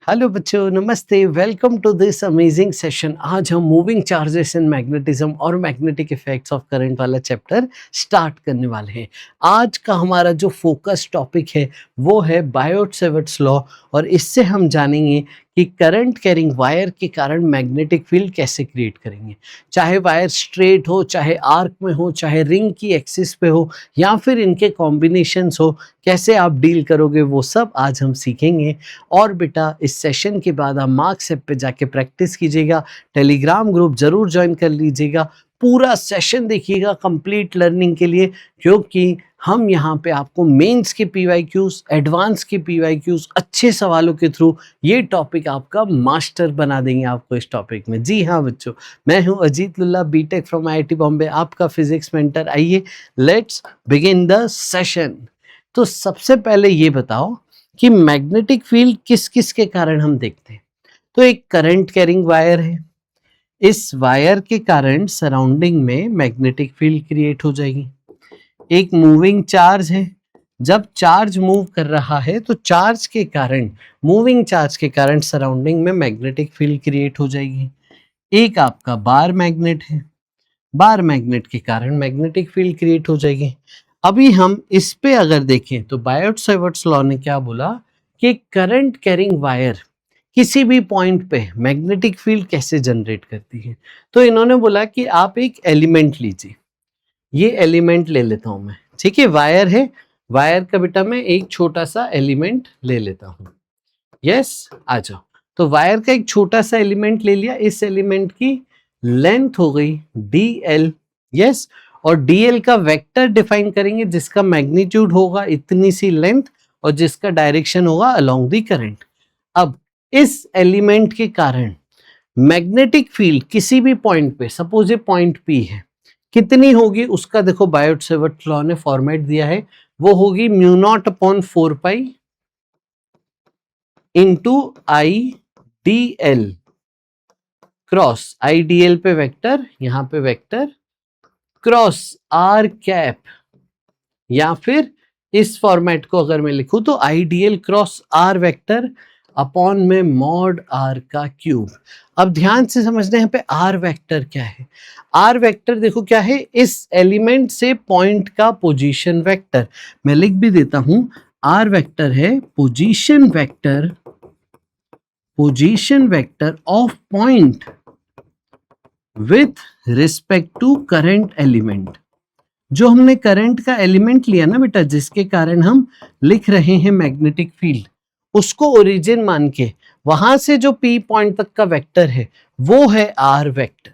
Hello बच्चों, नमस्ते। Welcome to this amazing session. आज हम मूविंग चार्जेस इन मैग्नेटिज्म और मैग्नेटिक इफेक्ट्स ऑफ करंट वाला चैप्टर स्टार्ट करने वाले हैं। आज का हमारा जो फोकस टॉपिक है वो है बायोट-सैवर्ट्स लॉ, और इससे हम जानेंगे कि करंट कैरिंग वायर के कारण मैग्नेटिक फील्ड कैसे क्रिएट करेंगे। चाहे वायर स्ट्रेट हो, चाहे आर्क में हो, चाहे रिंग की एक्सिस पे हो, या फिर इनके कॉम्बिनेशंस हो, कैसे आप डील करोगे वो सब आज हम सीखेंगे। और बेटा, इस सेशन के बाद आप मार्क्स ऐप पे जाके प्रैक्टिस कीजिएगा, टेलीग्राम ग्रुप ज़रूर ज्वाइन कर लीजिएगा, पूरा सेशन देखिएगा कंप्लीट लर्निंग के लिए, क्योंकि हम यहाँ पे आपको मेंस के पीवाईक्यूज, एडवांस के पीवाईक्यूज, अच्छे सवालों के थ्रू ये टॉपिक आपका मास्टर बना देंगे आपको इस टॉपिक में। जी हाँ बच्चों, मैं हूँ Ajit Lulla, BTech from IIT Bombay, आपका फिजिक्स मेंटर। आइए लेट्स बिगिन द सेशन। तो सबसे पहले ये बताओ कि मैग्नेटिक फील्ड किस किस के कारण हम देखते हैं। तो एक करंट कैरिंग वायर है, इस वायर के कारण सराउंडिंग में मैग्नेटिक फील्ड क्रिएट हो जाएगी। एक मूविंग चार्ज है, जब चार्ज मूव कर रहा है तो चार्ज के कारण, मूविंग चार्ज के कारण सराउंडिंग में मैग्नेटिक फील्ड क्रिएट हो जाएगी। एक आपका बार मैग्नेट है, बार मैग्नेट के कारण मैग्नेटिक फील्ड क्रिएट हो जाएगी। अभी हम इस पे अगर देखें तो बायोट-सैवर्ट्स लॉ ने क्या बोला कि करंट कैरिंग वायर किसी भी पॉइंट पे मैग्नेटिक फील्ड कैसे जनरेट करती है। तो इन्होंने बोला कि आप एक एलिमेंट लीजिए, ये एलिमेंट ले लेता हूं मैं, ठीक है, वायर है, वायर का बेटा मैं एक छोटा सा एलिमेंट ले लेता हूं। यस, आ जाओ। तो वायर का एक छोटा सा एलिमेंट ले लिया, इस एलिमेंट की लेंथ हो गई dl। यस, और dl का वेक्टर डिफाइन करेंगे जिसका मैग्नीट्यूड होगा इतनी सी लेंथ और जिसका डायरेक्शन होगा अलोंग द करंट। अब इस एलिमेंट के कारण मैग्नेटिक फील्ड किसी भी पॉइंट पे, सपोज ये पॉइंट P है, कितनी होगी उसका देखो बायोट-सैवर्ट्स लॉ ने फॉर्मेट दिया है, वो होगी mu naught upon 4 pi into आई डी एल क्रॉस, आई डी एल पे वेक्टर, यहां पे वेक्टर क्रॉस आर कैप, या फिर इस फॉर्मेट को अगर मैं लिखूं तो IDL cross r vector upon में मॉड आर का क्यूब। अब ध्यान से समझना, यहाँ पे आर वेक्टर क्या है। आर वेक्टर देखो क्या है, इस एलिमेंट से पॉइंट का पोजीशन वेक्टर, मैं लिख भी देता हूं, आर वेक्टर है position vector, position vector of point with respect to current element. जो हमने करंट का एलिमेंट लिया ना बेटा, जिसके कारण हम लिख रहे हैं मैग्नेटिक फील्ड, उसको ओरिजिन मान के वहां से जो P पॉइंट तक का वेक्टर है वो है आर वेक्टर।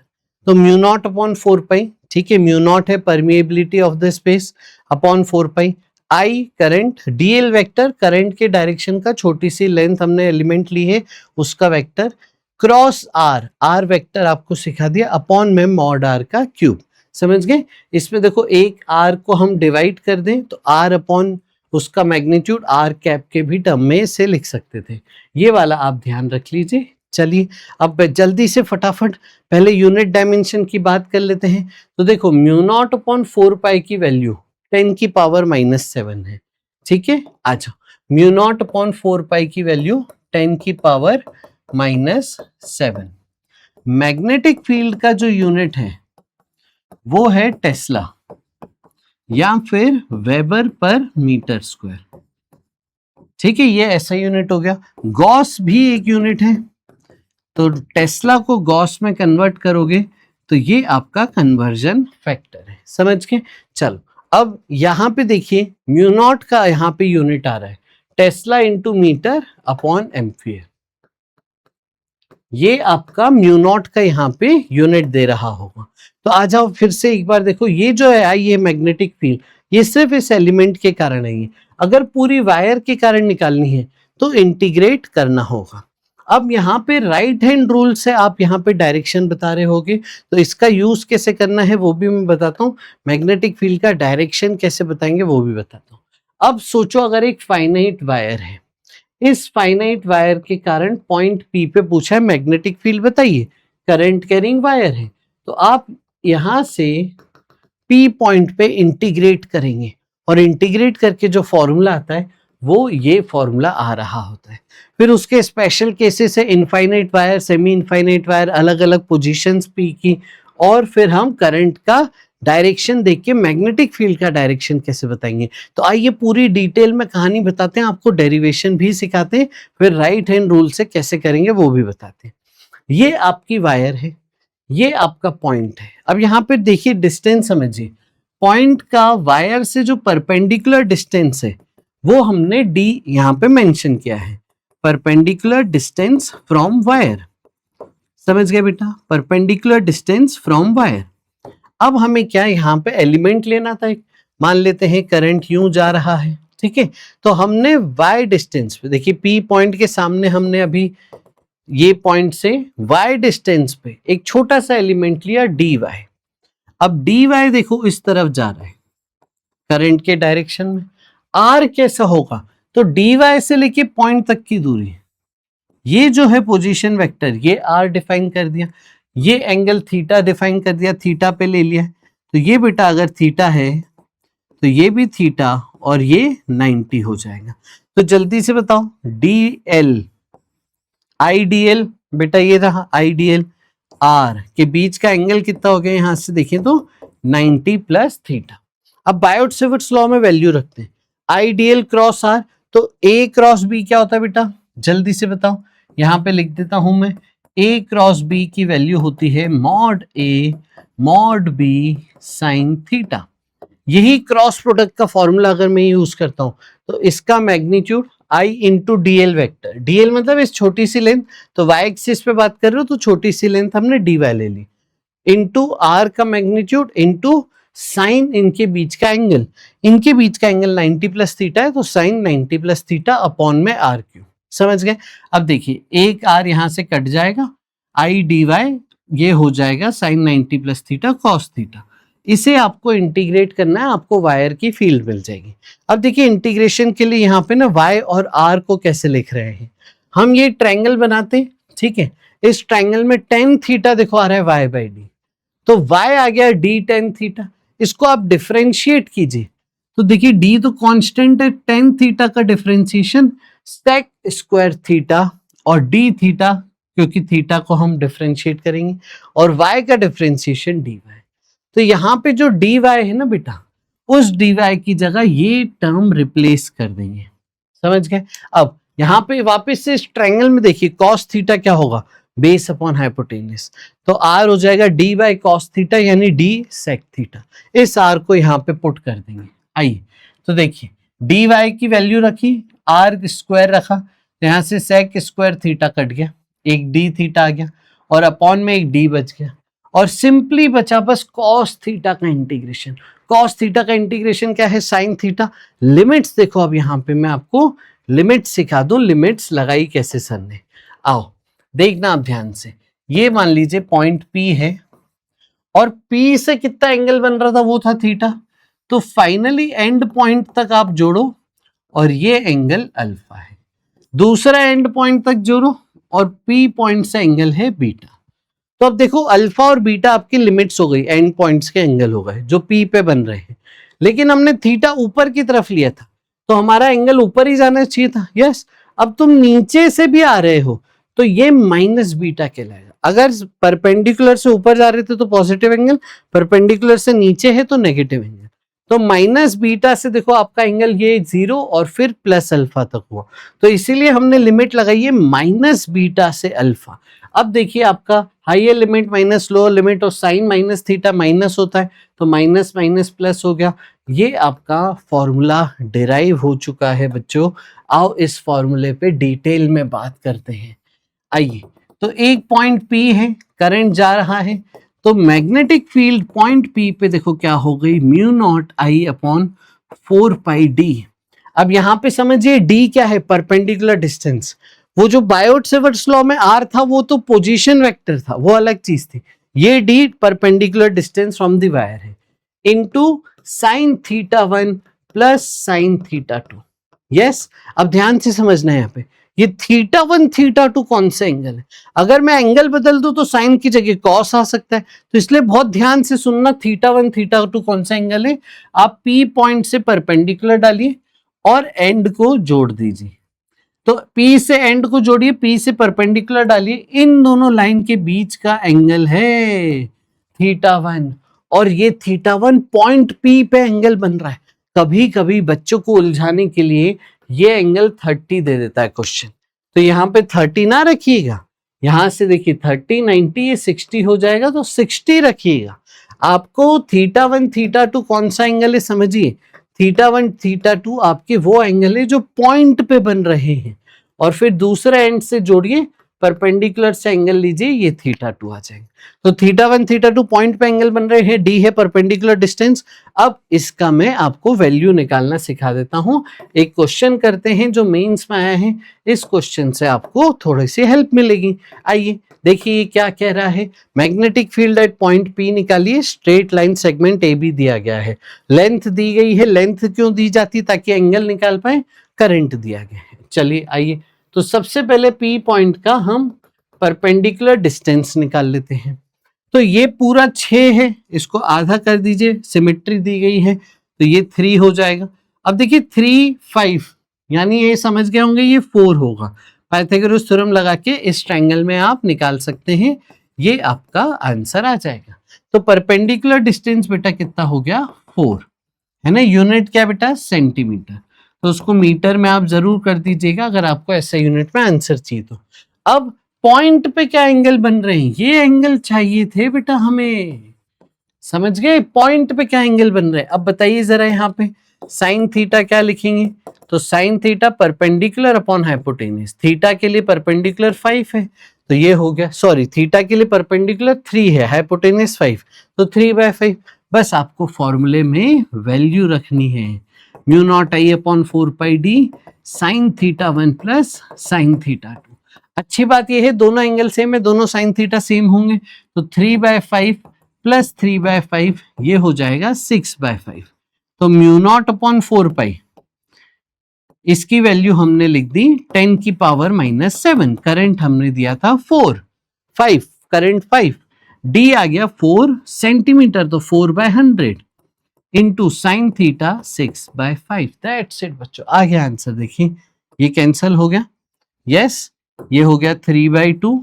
तो म्यू नॉट अपॉन 4 पाई, ठीक है, म्यू नॉट है permeability of the space, upon 4 pi I current, DL vector current के डायरेक्शन का, छोटी सी लेंथ हमने एलिमेंट ली है उसका vector, cross r, r vector आपको सिखा दिया, अपॉन में मॉड आर का क्यूब। समझ गए। इसमें देखो एक आर को हम डिवाइड कर दें तो आर अपॉन उसका मैग्नीट्यूड आर कैप के भी टर्म में से लिख सकते थे, ये वाला आप ध्यान रख लीजिए। चलिए अब जल्दी से फटाफट पहले यूनिट डायमेंशन की बात कर लेते हैं। तो देखो म्यू नॉट अपॉन 4 पाई की वैल्यू 10 की पावर -7 है, ठीक है। अच्छा, म्यू नॉट अपॉन 4 पाई की वैल्यू 10 की पावर -7। मैग्नेटिक फील्ड का जो यूनिट है वो है टेस्ला या फिर वेबर पर मीटर स्क्वायर, ठीक है, ये ऐसा यूनिट हो गया। गॉस भी एक यूनिट है, तो टेस्ला को गॉस में कन्वर्ट करोगे तो ये आपका कन्वर्जन फैक्टर है। समझ के चलो, अब यहां पे देखिए म्यू नॉट का यहां पे यूनिट आ रहा है tesla into metre upon ampere, ये आपका म्यू नॉट का यहाँ पे यूनिट दे रहा होगा। तो आ जाओ फिर से एक बार देखो, ये जो है आई है मैग्नेटिक फील्ड, ये सिर्फ इस एलिमेंट के कारण है। अगर पूरी वायर के कारण निकालनी है तो इंटीग्रेट करना होगा। अब यहाँ पे राइट हैंड रूल से आप यहाँ पे डायरेक्शन बता रहे होगे, तो इसका यूज कैसे करना है वो भी मैं बताता हूँ, मैग्नेटिक फील्ड का डायरेक्शन कैसे बताएंगे वो भी बताता हूँ। अब सोचो अगर एक फाइनाइट वायर है, इस फाइनाइट वायर के कारण पॉइंट P पे पूछा है मैग्नेटिक फील्ड बताइए, करंट कैरिंग वायर है, तो आप यहां से P पॉइंट पे इंटीग्रेट करेंगे और इंटीग्रेट करके जो फॉर्मूला आता है वो ये फॉर्मूला आ रहा होता है। फिर उसके स्पेशल केसेस है infinite wire, semi infinite wire, अलग अलग पोजीशंस पी की, और फिर हम करंट का डायरेक्शन देख के मैग्नेटिक फील्ड का डायरेक्शन कैसे बताएंगे। तो आइए पूरी डिटेल में कहानी बताते हैं, आपको डेरिवेशन भी सिखाते हैं, फिर राइट हैंड रूल से कैसे करेंगे वो भी बताते हैं। ये आपकी वायर है, ये आपका पॉइंट है। अब यहाँ पे देखिए डिस्टेंस समझिए, पॉइंट का वायर से जो परपेंडिकुलर डिस्टेंस है वो हमने डी यहाँ पे मेंशन किया है, परपेंडिकुलर डिस्टेंस फ्रॉम वायर। समझ गए बेटा, परपेंडिकुलर डिस्टेंस फ्रॉम वायर। अब हमें क्या यहाँ पे एलिमेंट लेना था, एक मान लेते हैं करंट यूं जा रहा है, ठीक है। तो हमने वाई डिस्टेंस पे, देखिए पी पॉइंट के सामने हमने अभी ये पॉइंट से वाई डिस्टेंस पे एक छोटा सा एलिमेंट लिया डी वाई। अब डी वाई देखो इस तरफ जा रहा है करंट के डायरेक्शन में, आर कैसा होगा, तो डी वाई से लेके पॉइंट तक की दूरी, ये जो है पोजीशन वेक्टर, ये आर डिफाइन कर दिया, ये एंगल थीटा डिफाइन कर दिया, थीटा पे ले लिया। तो ये बेटा अगर थीटा है तो ये भी थीटा और ये 90 हो जाएगा। तो जल्दी से बताओ D L I D L, बेटा ये रहा आई डी एल, आर के बीच का एंगल कितना हो गया, यहां से देखिए तो 90 प्लस थीटा। अब बायोट-सेवर्ट्स लॉ में वैल्यू रखते हैं, I D L cross r, तो ए क्रॉस बी क्या होता है बेटा, जल्दी से बताओ, यहां पे लिख देता हूं मैं, ए क्रॉस बी की वैल्यू होती है mod A mod B sine theta. यही क्रॉस प्रोडक्ट का फॉर्मूला अगर मैं यूज करता हूं तो इसका magnitude I into D L vector, D L मतलब इस छोटी सी लेंथ, तो वाई एक्सिस पे बात कर रहे हो तो छोटी सी लेंथ हमने डी वाई ले ली, इंटू आर का मैग्नीट्यूड इंटू साइन इनके बीच का एंगल, इनके बीच का एंगल 90 प्लस थीटा है तो साइन 90 प्लस थीटा अपॉन में आर क्यू। समझ गए। अब देखिए एक आर यहां से कट जाएगा, आई डी वाई ये हो जाएगा sine 90 plus theta cos theta. इसे आपको इंटीग्रेट करना है, आपको वायर की फील्ड मिल जाएगी। अब देखिए इंटीग्रेशन के लिए यहाँ पे ना वाई और आर को कैसे लिख रहे हैं, हम ये ट्रायंगल बनाते हैं, ठीक है। इस ट्रायंगल में टेन थीटा देखो आ रहा है वाई बाई डी, तो वाई आ गया डी टेन थीटा, इसको आप डिफरेंशिएट कीजिए तो देखिए डी तो कांस्टेंट है, टेन थीटा का डिफरेंशिएशन सेक स्क्वायर थीटा और डी थीटा, क्योंकि थीटा को हम डिफरेंशिएट करेंगे, और वाई का डिफरेंशिएशन डी वाई। तो यहाँ पे जो डी वाई है ना बेटा, उस डी वाई की जगह ये टर्म रिप्लेस कर देंगे। समझ गए। अब यहाँ पे वापस से इस ट्रायंगल में देखिए कॉस थीटा क्या होगा, बेस अपॉन हाइपोटेन्यूस, तो आर हो जाएगा डी बाई कॉस थीटा यानी डी सेक थीटा। इस आर को यहाँ पे पुट कर देंगे। आइए तो देखिए डी वाई की वैल्यू रखी, आर स्क्वायर रखा, तो यहाँ से सेक स्क्वायर थीटा कट गया, एक डी थीटा आ गया और अपॉन में एक डी बच गया, और सिंपली बचा बस कॉस थीटा का इंटीग्रेशन। कॉस थीटा का इंटीग्रेशन क्या है, साइन थीटा। लिमिट्स देखो, अब यहाँ पे मैं आपको लिमिट्स सिखा दूं, लिमिट्स लगाई कैसे सर ने, आओ देखना आप ध्यान से। ये मान लीजिए पॉइंट P है और P से कितना एंगल बन रहा था, वो था थीटा, तो फाइनली एंड पॉइंट तक आप जोड़ो और ये एंगल अल्फा है। दूसरा एंड पॉइंट तक जोड़ो और P पॉइंट से एंगल है बीटा। तो अब देखो अल्फा और बीटा आपकी लिमिट्स हो गई, एंड पॉइंट्स के एंगल हो गए जो P पे बन रहे हैं, लेकिन हमने थीटा ऊपर की तरफ लिया था तो हमारा एंगल ऊपर ही जाना चाहिए था। यस, अब तुम नीचे से भी आ रहे हो तो ये माइनस बीटा कहलाएगा। अगर परपेंडिकुलर से ऊपर जा रहे थे तो पॉजिटिव एंगल, परपेंडिकुलर से नीचे है तो नेगेटिव एंगल। तो माइनस बीटा से देखो आपका एंगल ये 0 और फिर प्लस अल्फा तक हुआ, तो इसीलिए हमने लिमिट लगाई है माइनस बीटा से अल्फा। अब देखिए आपका higher limit minus lower limit, और साइन माइनस थीटा माइनस होता है तो माइनस माइनस प्लस हो गया। ये आपका फॉर्मूला डिराइव हो चुका है बच्चों। आओ इस फॉर्मूले पे डिटेल में बात करते हैं। आइए, तो एक पॉइंट P है, करंट जा रहा है, तो मैग्नेटिक फील्ड पॉइंट P पे देखो क्या हो गई, mu not I upon 4 pi D। अब यहाँ पे समझिए D क्या है, परपेंडिकुलर डिस्टेंस। वो जो बायोट-सेवर्ट्स लॉ में R था वो तो पोजीशन वेक्टर था, वो अलग चीज थी। ये D perpendicular distance from the wire है, into sine theta 1 plus sine theta 2। Yes, अब ध्यान से समझना है यहाँ पे, ये थीटा 1 थीटा 2 कौन सा एंगल है। अगर मैं एंगल बदल दूं तो साइन की जगह कॉस आ सकता है, तो इसलिए बहुत ध्यान से सुनना, थीटा 1 थीटा 2 कौन सा एंगल है। आप P पॉइंट से परपेंडिकुलर डालिए और एंड को जोड़ दीजिए। तो P से एंड को जोड़िए, P से परपेंडिकुलर डालिए, इन दोनों लाइन के बीच का एंगल है θ1, और ये θ1 पॉइंट P पे एंगल बन रहा है। कभी कभी बच्चों को उलझाने के लिए ये एंगल 30 दे देता है क्वेश्चन, तो यहाँ पे 30 ना रखिएगा, यहां से देखिए 30 90 ये 60 हो जाएगा, तो 60 रखिएगा। आपको θ1 θ2 कौन सा एंगल है समझिए, θ1 θ2 आपके वो एंगल है जो पॉइंट पे बन रहे हैं, और फिर दूसरे एंड से जोड़िए, परपेंडिकुलर से एंगल लीजिए, ये θ2 आ जाएगा। तो θ1 θ2 पॉइंट पे एंगल बन रहे हैं, d है परपेंडिकुलर डिस्टेंस। अब इसका मैं आपको वैल्यू निकालना सिखा देता हूं। एक क्वेश्चन करते हैं जो मेंस में आया है, इस क्वेश्चन से आपको थोड़ी सी हेल्प मिलेगी। आइए देखिए क्या कह रहा है, magnetic field at point P निकालिए, स्ट्रेट लाइन सेगमेंट AB दिया गया है, लेंथ दी गई है। लेंथ क्यों दी जाती, ताकि एंगल निकाल पाए, करंट दिया गया है। चलिए आइए, तो सबसे पहले P पॉइंट का हम परपेंडिकुलर डिस्टेंस निकाल लेते हैं। तो ये पूरा 6 है, इसको आधा कर दीजिए, सिमेट्री दी गई है, तो ये 3 हो जाएगा। अब देखिए 3 5, यानी ये समझ गए होंगे ये 4 होगा। पाइथागोरस थ्योरम लगा के इस ट्रायंगल में आप निकाल सकते हैं, ये आपका आंसर आ जाएगा। तो परपेंडिकुलर डिस्टेंस बेटा कितना हो गया, 4 है ना। यूनिट क्या बेटा, सेंटीमीटर, तो उसको मीटर में आप जरूर कर दीजिएगा अगर आपको ऐसे यूनिट में आंसर चाहिए तो। अब पॉइंट पे क्या एंगल बन रहे हैं, ये एंगल चाहिए थे बेटा हमें, समझ गए, पॉइंट पे क्या एंगल बन रहे हैं। अब बताइए जरा, यहाँ पे साइन थीटा क्या लिखेंगे, तो sine theta perpendicular upon hypotenuse, theta के लिए परपेंडिकुलर 5 है, तो ये हो गया, सॉरी थीटा के लिए परपेंडिकुलर 3 है, हाइपोटेन्यूज 5, तो 3/5। बस आपको फॉर्मूले में वैल्यू रखनी है, mu naught I upon 4πd sine θ1 plus sine θ2। अच्छी बात यह है दोनों एंगल सेम है, दोनों साइन थीटा सेम होंगे, तो 3/5 प्लस 3/5 ये हो जाएगा 6/5। तो म्यू नॉट अपॉन 4π, इसकी वैल्यू हमने लिख दी 10 की पावर -7। करंट हमने दिया था 5 करंट 5, डी आ गया 4 सेंटीमीटर, तो 4/100 into sine theta 6/5। That's it बच्चों, आ गया आंसर। देखिए ये कैंसिल हो गया, यस ये हो गया 3/2,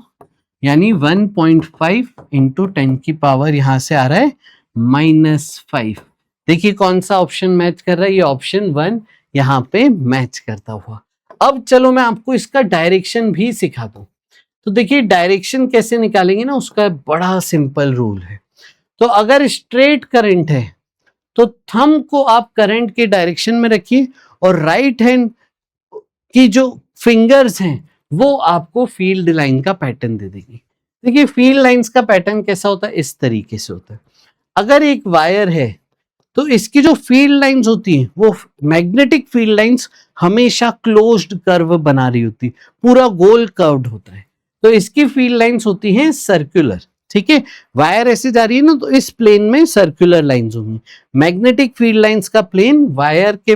यानी 1.5 इंटू 10 की पावर यहां से आ रहा है -5। देखिए कौन सा ऑप्शन मैच कर रहा है, ये ऑप्शन 1 यहाँ पे मैच करता हुआ। अब चलो मैं आपको इसका डायरेक्शन भी सिखा दूं। तो देखिए डायरेक्शन कैसे निकालेंगे ना, उसका बड़ा सिंपल रूल है। तो अगर स्ट्रेट करंट है तो थंब को आप करंट के डायरेक्शन में रखिए, और राइट हैंड की जो फिंगर्स हैं वो आपको फील्ड लाइन का पैटर्न दे देगी। देखिए फील्ड लाइंस का पैटर्न कैसा होता है, इस तरीके से होता है। अगर एक वायर है तो इसकी जो फील्ड लाइंस होती हैं वो मैग्नेटिक फील्ड लाइंस हमेशा क्लोज्ड कर्व बना रही होती, पूरा गोल कर्व्ड होता है, तो इसकी फील्ड लाइंस होती हैं सर्कुलर। ठीक है, वायर ऐसे जा रही है ना, तो इस प्लेन में सर्कुलर लाइंस होंगी। मैग्नेटिक फील्ड लाइंस का प्लेन वायर के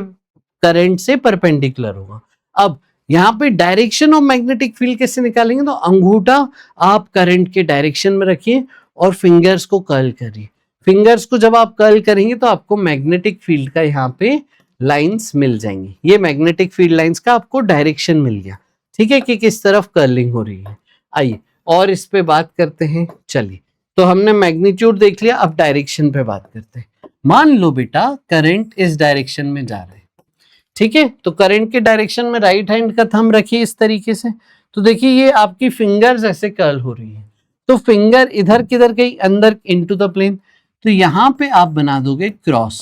करंट से परपेंडिकुलर होगा। अब यहाँ पे डायरेक्शन ऑफ मैग्नेटिक फील्ड कैसे निकालेंगे, तो अंगूठा आप करंट के डायरेक्शन में रखिए और फिंगर्स को कर्ल करिए। फिंगर्स को जब आप कर्ल करेंगे तो आपको मैग्नेटिक फील्ड का यहाँ पे लाइंस मिल जाएंगी। ये मैग्नेटिक फील्ड लाइंस का आपको डायरेक्शन मिल गया, ठीक है, कि किस तरफ कर्लिंग हो रही है। आइए और इस पे बात करते हैं। चलिए, तो हमने मैग्नीट्यूड देख लिया, अब डायरेक्शन पे बात करते हैं। मान लो बेटा करंट इस डायरेक्शन में जा रहा है, ठीक है, तो करंट के डायरेक्शन में राइट हैंड का थंब रखिए इस तरीके से। तो देखिए ये आपकी फिंगर्स ऐसे कर्ल हो रही है, तो फिंगर इधर किधर गई, अंदर इनटू द प्लेन, तो यहां पे आप बना दोगे क्रॉस।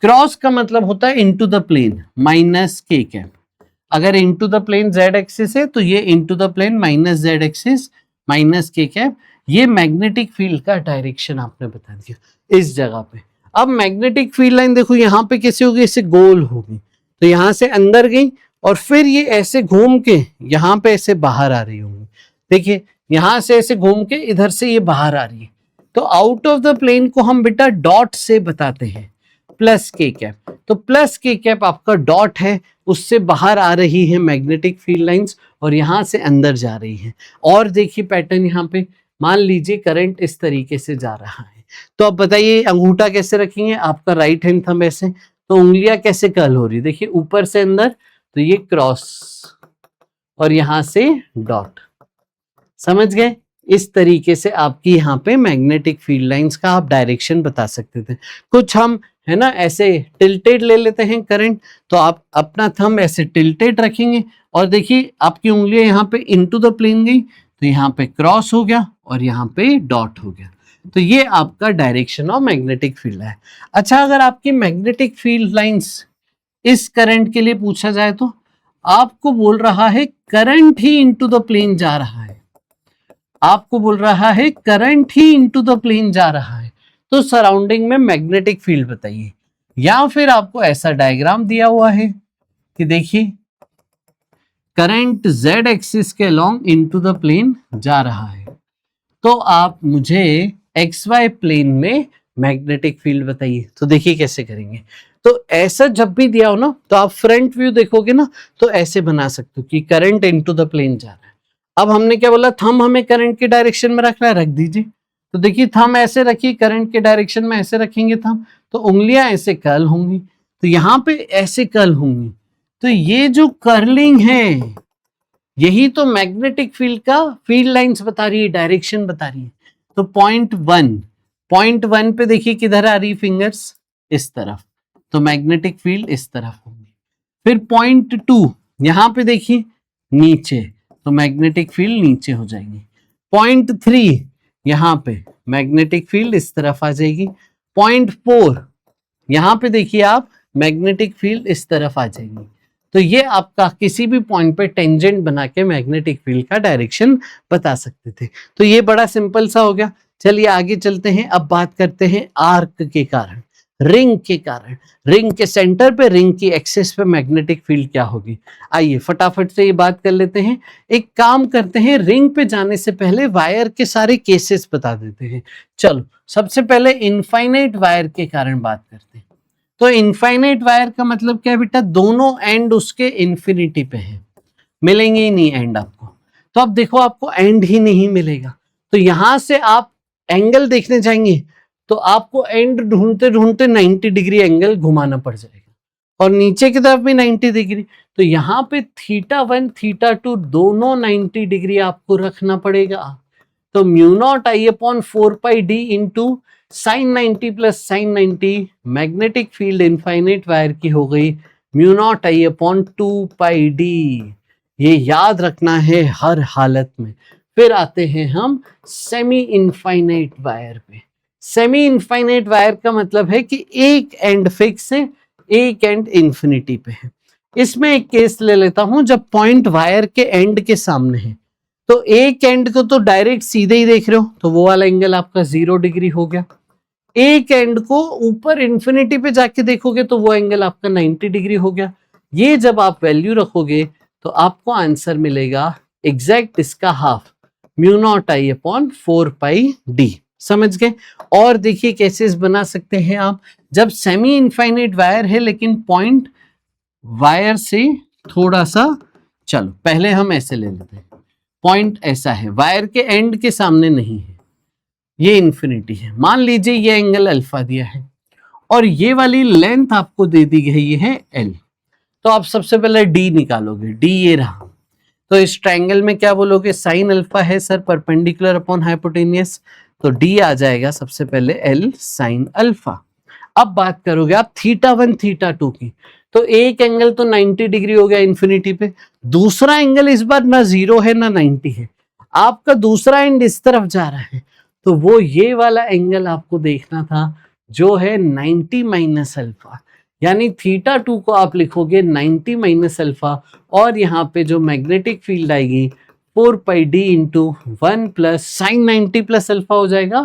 क्रॉस का मतलब होता है इनटू द प्लेन माइनस के कैप। अगर into the plane z axis है तो ये into the plane minus z axis minus के कैप। ये मैग्नेटिक फील्ड का डायरेक्शन आपने बता दिया इस जगह पे। अब मैग्नेटिक फील्ड लाइन देखो यहाँ पे कैसे होगी, इससे गोल होगी, तो यहाँ से अंदर गई और फिर ये ऐसे घूम के यहाँ पे ऐसे बाहर आ रही होंगी। देखिए यहाँ से ऐसे घूम के इधर से ये बाहर आ रही है, तो आउट ऑफ द प्लेन को हम बेटा डॉट से बताते हैं, प्लस के कैप। तो प्लस के कैप आपका डॉट है, उससे बाहर आ रही है मैग्नेटिक फील्ड लाइंस और यहां से अंदर जा रही है। और देखिए पैटर्न यहाँ पे, मान लीजिए करंट इस तरीके से जा रहा है, तो अब बताइए अंगूठा कैसे रखेंगे, आपका राइट हैंड थंब ऐसे, तो उंगलियां कैसे कर्ल हो रही, देखिए ऊपर से अंदर, तो ये क्रॉस और यहां से डॉट, समझ गए। इस तरीके से आपकी यहाँ पे मैग्नेटिक फील्ड लाइंस का आप डायरेक्शन बता सकते थे। कुछ हम है ना ऐसे टिल्टेड ले लेते हैं करंट, तो आप अपना थंब ऐसे टिल्टेड रखेंगे और देखिए आपकी उंगलियां यहाँ पे इनटू द प्लेन गई, तो यहाँ पे क्रॉस हो गया और यहाँ पे डॉट हो गया। तो ये आपका डायरेक्शन ऑफ मैग्नेटिक फील्ड है। अच्छा, अगर आपकी मैग्नेटिक फील्ड लाइंस इस करंट के लिए पूछा जाए तो आपको बोल रहा है करंट ही इनटू द प्लेन जा रहा है, आपको बोल रहा है करंट ही इनटू द प्लेन जा रहा है, तो सराउंडिंग में मैग्नेटिक फील्ड बताइए। या फिर आपको ऐसा डायग्राम दिया हुआ है कि देखिए करंट z एक्सिस के अलोंग इनटू द प्लेन जा रहा है, तो आप मुझे xy प्लेन में मैग्नेटिक फील्ड बताइए। तो देखिए कैसे करेंगे, तो ऐसा जब भी दिया हो ना, तो आप फ्रंट व्यू देखोगे ना, तो ऐसे बना सकते हो कि करंट इनटू द प्लेन जा रहा है। अब हमने क्या बोला, थंब हमें करंट के डायरेक्शन में रखना है, रख दीजिए। तो देखिए थंब ऐसे रखिए, करंट के डायरेक्शन में ऐसे रखेंगे थंब, तो उंगलियां ऐसे कर्ल होंगी, तो यहाँ पे ऐसे कर्ल होंगी। तो ये जो कर्लिंग है यही तो मैग्नेटिक फील्ड का फील्ड लाइंस बता रही है, डायरेक्शन बता रही है। तो पॉइंट वन पे देखिए किधर आ रही फिंगर्स, इस तरफ, तो मैग्नेटिक फील्ड इस तरफ होगी। फिर पॉइंट 2 यहाँ पे देखिए नीचे, तो मैग्नेटिक फील्ड नीचे हो जाएगी। पॉइंट 3 यहाँ पे मैग्नेटिक फील्ड इस तरफ आ जाएगी। पॉइंट 4 यहाँ पे देखिए आप, मैग्नेटिक फील्ड इस तरफ आ जाएगी। तो ये आपका किसी भी पॉइंट पे टेंजेंट बना के मैग्नेटिक फील्ड का डायरेक्शन बता सकते थे। तो ये बड़ा सिंपल सा हो गया। चलिए आगे चलते हैं, अब बात करते हैं आर्क के कारण, रिंग के कारण। रिंग के सेंटर पे, रिंग की एक्सिस पे मैग्नेटिक फील्ड क्या होगी, आइए फटाफट से ये बात कर लेते हैं। एक काम करते हैं, रिंग पे जाने से पहले वायर के सारे केसेस बता देते हैं। चलो सबसे पहले इनफाइनाइट वायर के कारण बात करते हैं। तो इनफाइनाइट वायर का मतलब क्या है बेटा, दोनों एंड उसके इन्फिनिटी पे हैं, मिलेंगे ही नहीं एंड आपको। तो अब देखो आपको एंड ही नहीं मिलेगा, तो यहां से आप एंगल देखने जाएंगे तो आपको एंड ढूंढते ढूंढते 90 डिग्री एंगल घुमाना पड़ जाएगा, और नीचे की तरफ भी 90 डिग्री। तो यहाँ पे θ1 θ2 दोनों 90 डिग्री आपको रखना पड़ेगा। तो mu naught I upon 4πd into sine 90 plus sine 90, magnetic field infinite wire की हो गई mu naught I upon 2πd। ये याद रखना है हर हालत में। फिर आते हैं हम सेमी इनफाइनाइट वायर पे। सेमी इनफाइनाइट वायर का मतलब है कि एक एंड फिक्स है, एक एंड इंफिनिटी पे है। इसमें एक केस ले लेता हूं, जब पॉइंट वायर के एंड के सामने है, तो एक एंड को तो डायरेक्ट सीधे ही देख रहे हो, तो वो वाला एंगल आपका 0 डिग्री हो गया। एक एंड को ऊपर इंफिनिटी पे जाके देखोगे तो वो एंगल आपका 90 डिग्री हो गया। ये जब आप वैल्यू रखोगे तो आपको आंसर मिलेगा एग्जैक्ट इसका half, mu naught I upon 4πd। समझ गए। और देखिए कैसे बना सकते हैं आप, जब सेमी इनफाइनाइट वायर है लेकिन पॉइंट वायर से थोड़ा सा, चलो पहले हम ऐसे ले लेते हैं, पॉइंट ऐसा है, वायर के एंड के सामने नहीं है, ये इंफिनिटी है। मान लीजिए ये एंगल अल्फा दिया है और ये वाली लेंथ आपको दे दी गई है एल, तो आप सबसे पहले डी निकालोगे, डी ये रहा। तो इस ट्रायंगल में क्या बोलोगे, साइन अल्फा है सर परपेंडिकुलर अपॉन हाइपोटेनियस, तो डी आ जाएगा सबसे पहले एल साइन अल्फा। अब बात करोगे आप θ1 θ2 की, तो एक एंगल तो 90 डिग्री हो गया इंफिनिटी पे, दूसरा एंगल इस बार ना 0 है ना 90 है, आपका दूसरा एंड इस तरफ जा रहा है, तो वो ये वाला एंगल आपको देखना था जो है 90 माइनस अल्फा, यानी θ2 को आप लिखोगे 90 माइनस अल्फा, और यहाँ पे जो मैग्नेटिक फील्ड आएगी 4πd into 1 plus sine 90 plus alpha हो जाएगा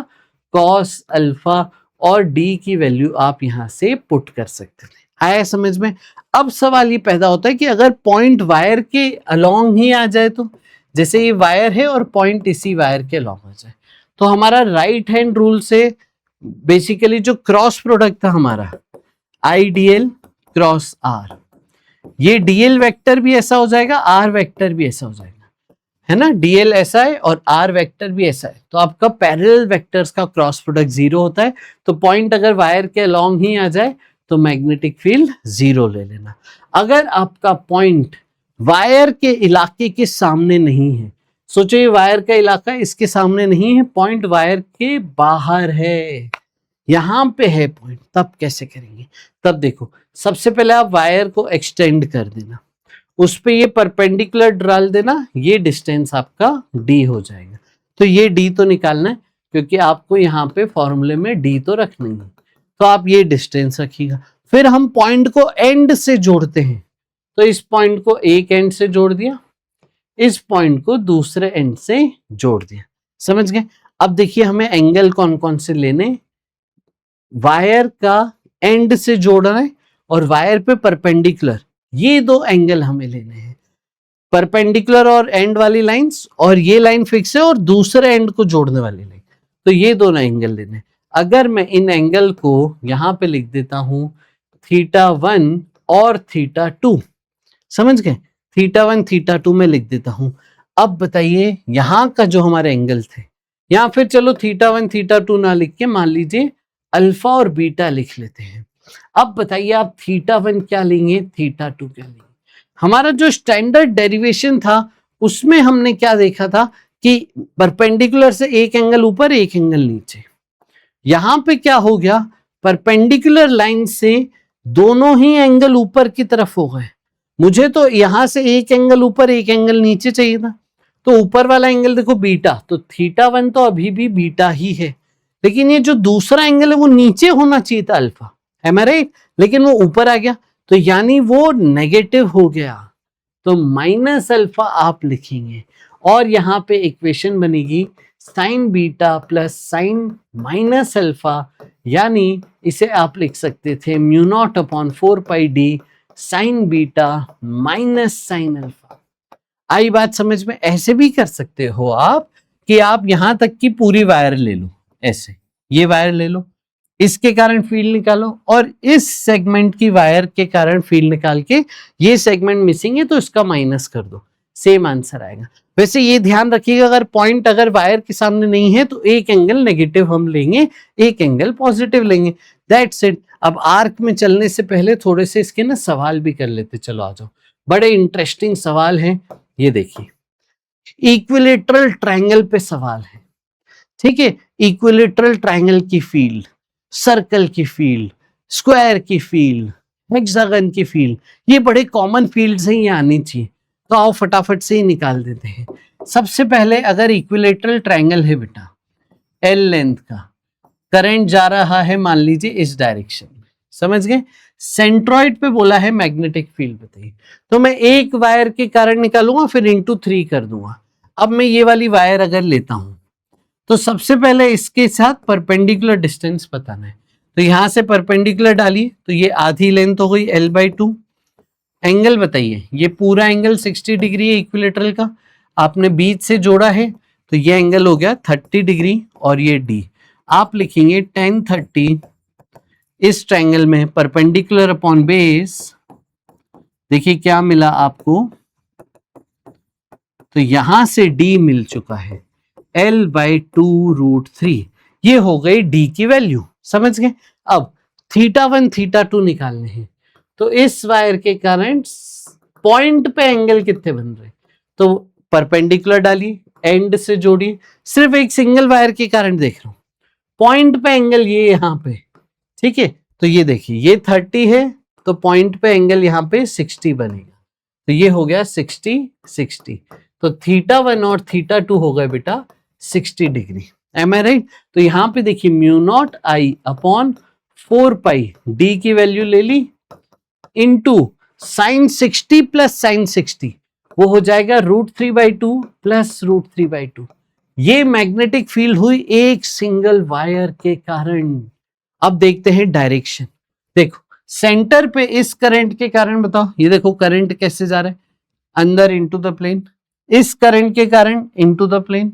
कॉस अल्फा, और d की वैल्यू आप यहाँ से पुट कर सकते थे। आया समझ में। अब सवाल ये पैदा होता है कि अगर पॉइंट वायर के अलोंग ही आ जाए, तो जैसे ये वायर है और पॉइंट इसी वायर के अलोंग आ जाए, तो हमारा राइट हैंड रूल से बेसिकली जो क्रॉस प्रोडक्ट था हमारा आईडीएल क्रॉस आर, ये डीएल वेक्टर भी ऐसा हो जाएगा, आर वेक्टर भी ऐसा हो जाएगा, है ना, डीएल ऐसा है और आर वेक्टर भी ऐसा है, तो आपका पैरेलल वेक्टर्स का क्रॉस प्रोडक्ट 0 होता है। तो पॉइंट अगर वायर के अलोंग ही आ जाए तो मैग्नेटिक फील्ड 0 ले लेना। अगर आपका पॉइंट वायर के इलाके के सामने नहीं है, सोचो ये वायर का इलाका इसके सामने नहीं है, पॉइंट वायर के बाहर है, यहां पे है पॉइंट, तब कैसे करेंगे? तब देखो, सबसे पहले आप वायर को एक्सटेंड कर देना, उस पे ये परपेंडिकुलर डाल देना, ये डिस्टेंस आपका d हो जाएगा। तो ये d तो निकालना है, क्योंकि आपको यहाँ पे फॉर्मूले में d तो रखना ही है, तो आप ये डिस्टेंस रखिएगा। फिर हम पॉइंट को एंड से जोड़ते हैं, तो इस पॉइंट को एक एंड से जोड़ दिया, इस पॉइंट को दूसरे एंड से जोड़ दिया, समझ गए? अब देखिए हमें एंगल कौन कौन से लेने, वायर का एंड से जोड़ना है और वायर पे परपेंडिकुलर, ये दो एंगल हमें लेने हैं, परपेंडिकुलर और एंड वाली लाइंस, और ये लाइन फिक्स है और दूसरे एंड को जोड़ने वाली लाइन, तो ये दोनों एंगल लेने हैं। अगर मैं इन एंगल को यहां पे लिख देता हूं θ1 और θ2, समझ गए? θ1 θ2 में लिख देता हूं। अब बताइए यहां का जो हमारे एंगल थे, या फिर चलो θ1 θ2 ना लिख के मान लीजिए अल्फा और बीटा लिख लेते हैं। अब बताइए आप θ1 क्या लेंगे, θ2 क्या लेंगे? हमारा जो स्टैंडर्ड डेरिवेशन था उसमें हमने क्या देखा था कि परपेंडिकुलर से एक एंगल ऊपर एक एंगल नीचे, यहां पे क्या हो गया, परपेंडिकुलर लाइन से दोनों ही एंगल ऊपर की तरफ हो गए, मुझे तो यहां से एक एंगल ऊपर एक एंगल नीचे चाहिए था, तो ऊपर वाला एंगल देखो बीटा, तो θ1 तो अभी भी बीटा ही है, लेकिन ये जो दूसरा एंगल है वो नीचे होना चाहिए था अल्फा, है मेरे, लेकिन वो ऊपर आ गया, तो यानी वो नेगेटिव हो गया, तो माइनस अल्फा आप लिखेंगे, और यहाँ पे इक्वेशन बनेगी sine beta plus sine minus alpha, यानी इसे आप लिख सकते थे mu naught upon 4πd sine beta minus sine alpha. आई बात समझ में? ऐसे भी कर सकते हो आप कि आप यहां तक की पूरी वायर ले लो, ऐसे ये वायर ले लो, इसके कारण फील्ड निकालो, और इस सेगमेंट की वायर के कारण फील्ड निकाल के ये सेगमेंट मिसिंग है तो इसका माइनस कर दो, सेम आंसर आएगा। वैसे ये ध्यान रखिएगा अगर पॉइंट अगर वायर के सामने नहीं है तो एक एंगल नेगेटिव हम लेंगे, एक एंगल पॉजिटिव लेंगे, दैट्स इट। अब आर्क में चलने से पहले थोड़े से इसके ना सवाल भी कर लेते, चलो आ जाओ, बड़े इंटरेस्टिंग सवाल हैं, ये देखिए इक्विलेटरल ट्रायंगल पे सवाल है, ठीक है, इक्विलेटरल ट्रायंगल की फील्ड, सर्कल की फील्ड, स्क्वायर की फील्ड, हेक्सागन की फील्ड, ये बड़े कॉमन फील्ड्स हैं, ये आनी चाहिए, तो आओ फटाफट से ही निकाल देते हैं। सबसे पहले अगर इक्विलेटरल ट्रायंगल है बेटा, एल लेंथ का, करंट जा रहा है मान लीजिए इस डायरेक्शन में, समझ गए, सेंट्रॉइड पे बोला है मैग्नेटिक फील्ड बताइए, तो मैं एक वायर के कारण निकालूंगा फिर इंटू 3 कर दूंगा। अब मैं ये वाली वायर अगर लेता हूं तो सबसे पहले इसके साथ परपेंडिकुलर डिस्टेंस बताना है, तो यहां से परपेंडिकुलर डालिए, तो ये आधी लेंथ हो गई l/2, एंगल बताइए, ये पूरा एंगल 60 डिग्री है इक्विलेटरल का, आपने बीच से जोड़ा है तो ये एंगल हो गया 30 डिग्री, और ये d आप लिखेंगे tan 30 इस ट्रायंगल में परपेंडिकुलर अपॉन बेस, देखिए क्या मिला आपको, तो यहां से d मिल चुका है l/2√3, ये हो गई d की वैल्यू, समझ गए। अब θ1 θ2 निकालने हैं, तो इस वायर के कारण पॉइंट पे एंगल कितने बन रहे, तो परपेंडिकुलर डालिए, एंड से जोड़िए, सिर्फ एक सिंगल वायर के कारण देख रहा हूं, पॉइंट पे एंगल ये यहां पे, ठीक है, तो ये देखिए ये 30 है तो पॉइंट पे एंगल यहाँ पे 60 बनेगा, तो ये हो गया 60 60, तो θ1 और θ2 हो गए बेटा 60 डिग्री, एम आई राइट। तो यहाँ पे देखिए mu naught I upon 4π, D की वैल्यू ले ली, इंटू साइन 60 प्लस साइन 60, वो हो जाएगा √3/2 प्लस √3/2, ये मैग्नेटिक फील्ड हुई एक सिंगल वायर के कारण। अब देखते हैं डायरेक्शन, देखो सेंटर पे इस करंट के कारण बताओ, ये देखो करंट कैसे जा रहा है, अंदर इनटू द प्लेन, इस करंट के कारण इनटू द प्लेन,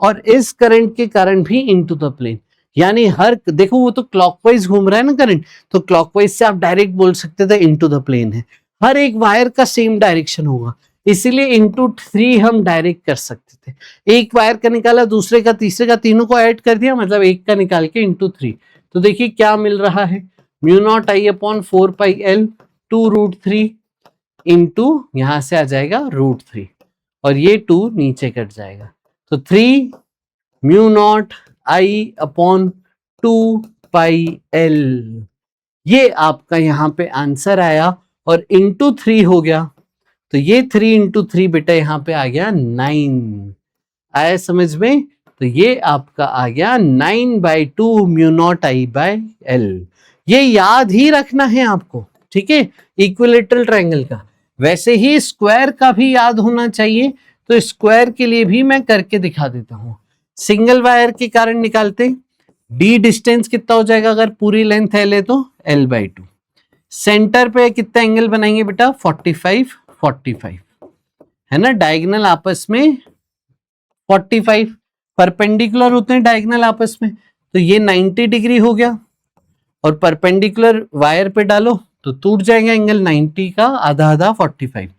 और इस करंट के कारण भी इनटू द प्लेन, यानी हर देखो वो तो क्लॉकवाइज घूम रहा है ना करंट, तो क्लॉकवाइज से आप डायरेक्ट बोल सकते थे इनटू द प्लेन है, हर एक वायर का सेम डायरेक्शन होगा, इसीलिए इंटू 3 हम डायरेक्ट कर सकते थे, एक वायर का निकाला, दूसरे का, तीसरे का, तीनों को ऐड कर दिया, मतलब एक का निकाल के इंटू 3, तो देखिए क्या मिल रहा है, mu naught I upon 4 pi L 2√3 into यहां से आ जाएगा √3 और ये 2 नीचे कट जाएगा, तो 3 mu naught I upon 2 pi L, ये आपका यहाँ पे आंसर आया और इंटू 3 हो गया, तो ये 3 इंटू 3 बेटा यहाँ पे आ गया 9, आया समझ में? तो ये आपका आ गया 9/2 mu naught I by L. ये याद ही रखना है आपको, ठीक है, इक्विलेटरल ट्रायंगल का। वैसे ही स्क्वायर का भी याद होना चाहिए, तो स्क्वायर के लिए भी मैं करके दिखा देता हूं। सिंगल वायर के कारण निकालते, डी डिस्टेंस कितना हो जाएगा अगर पूरी लेंथ एल है तो l/2। सेंटर पे कितना एंगल बनाएंगे बेटा 45 है ना, डायगोनल आपस में 45 परपेंडिकुलर होते हैं डायगोनल आपस में, तो ये 90 डिग्री हो गया और परपेंडिकुलर वायर पे डालो तो टूट जाएगा एंगल 90 का आधा आधा 45,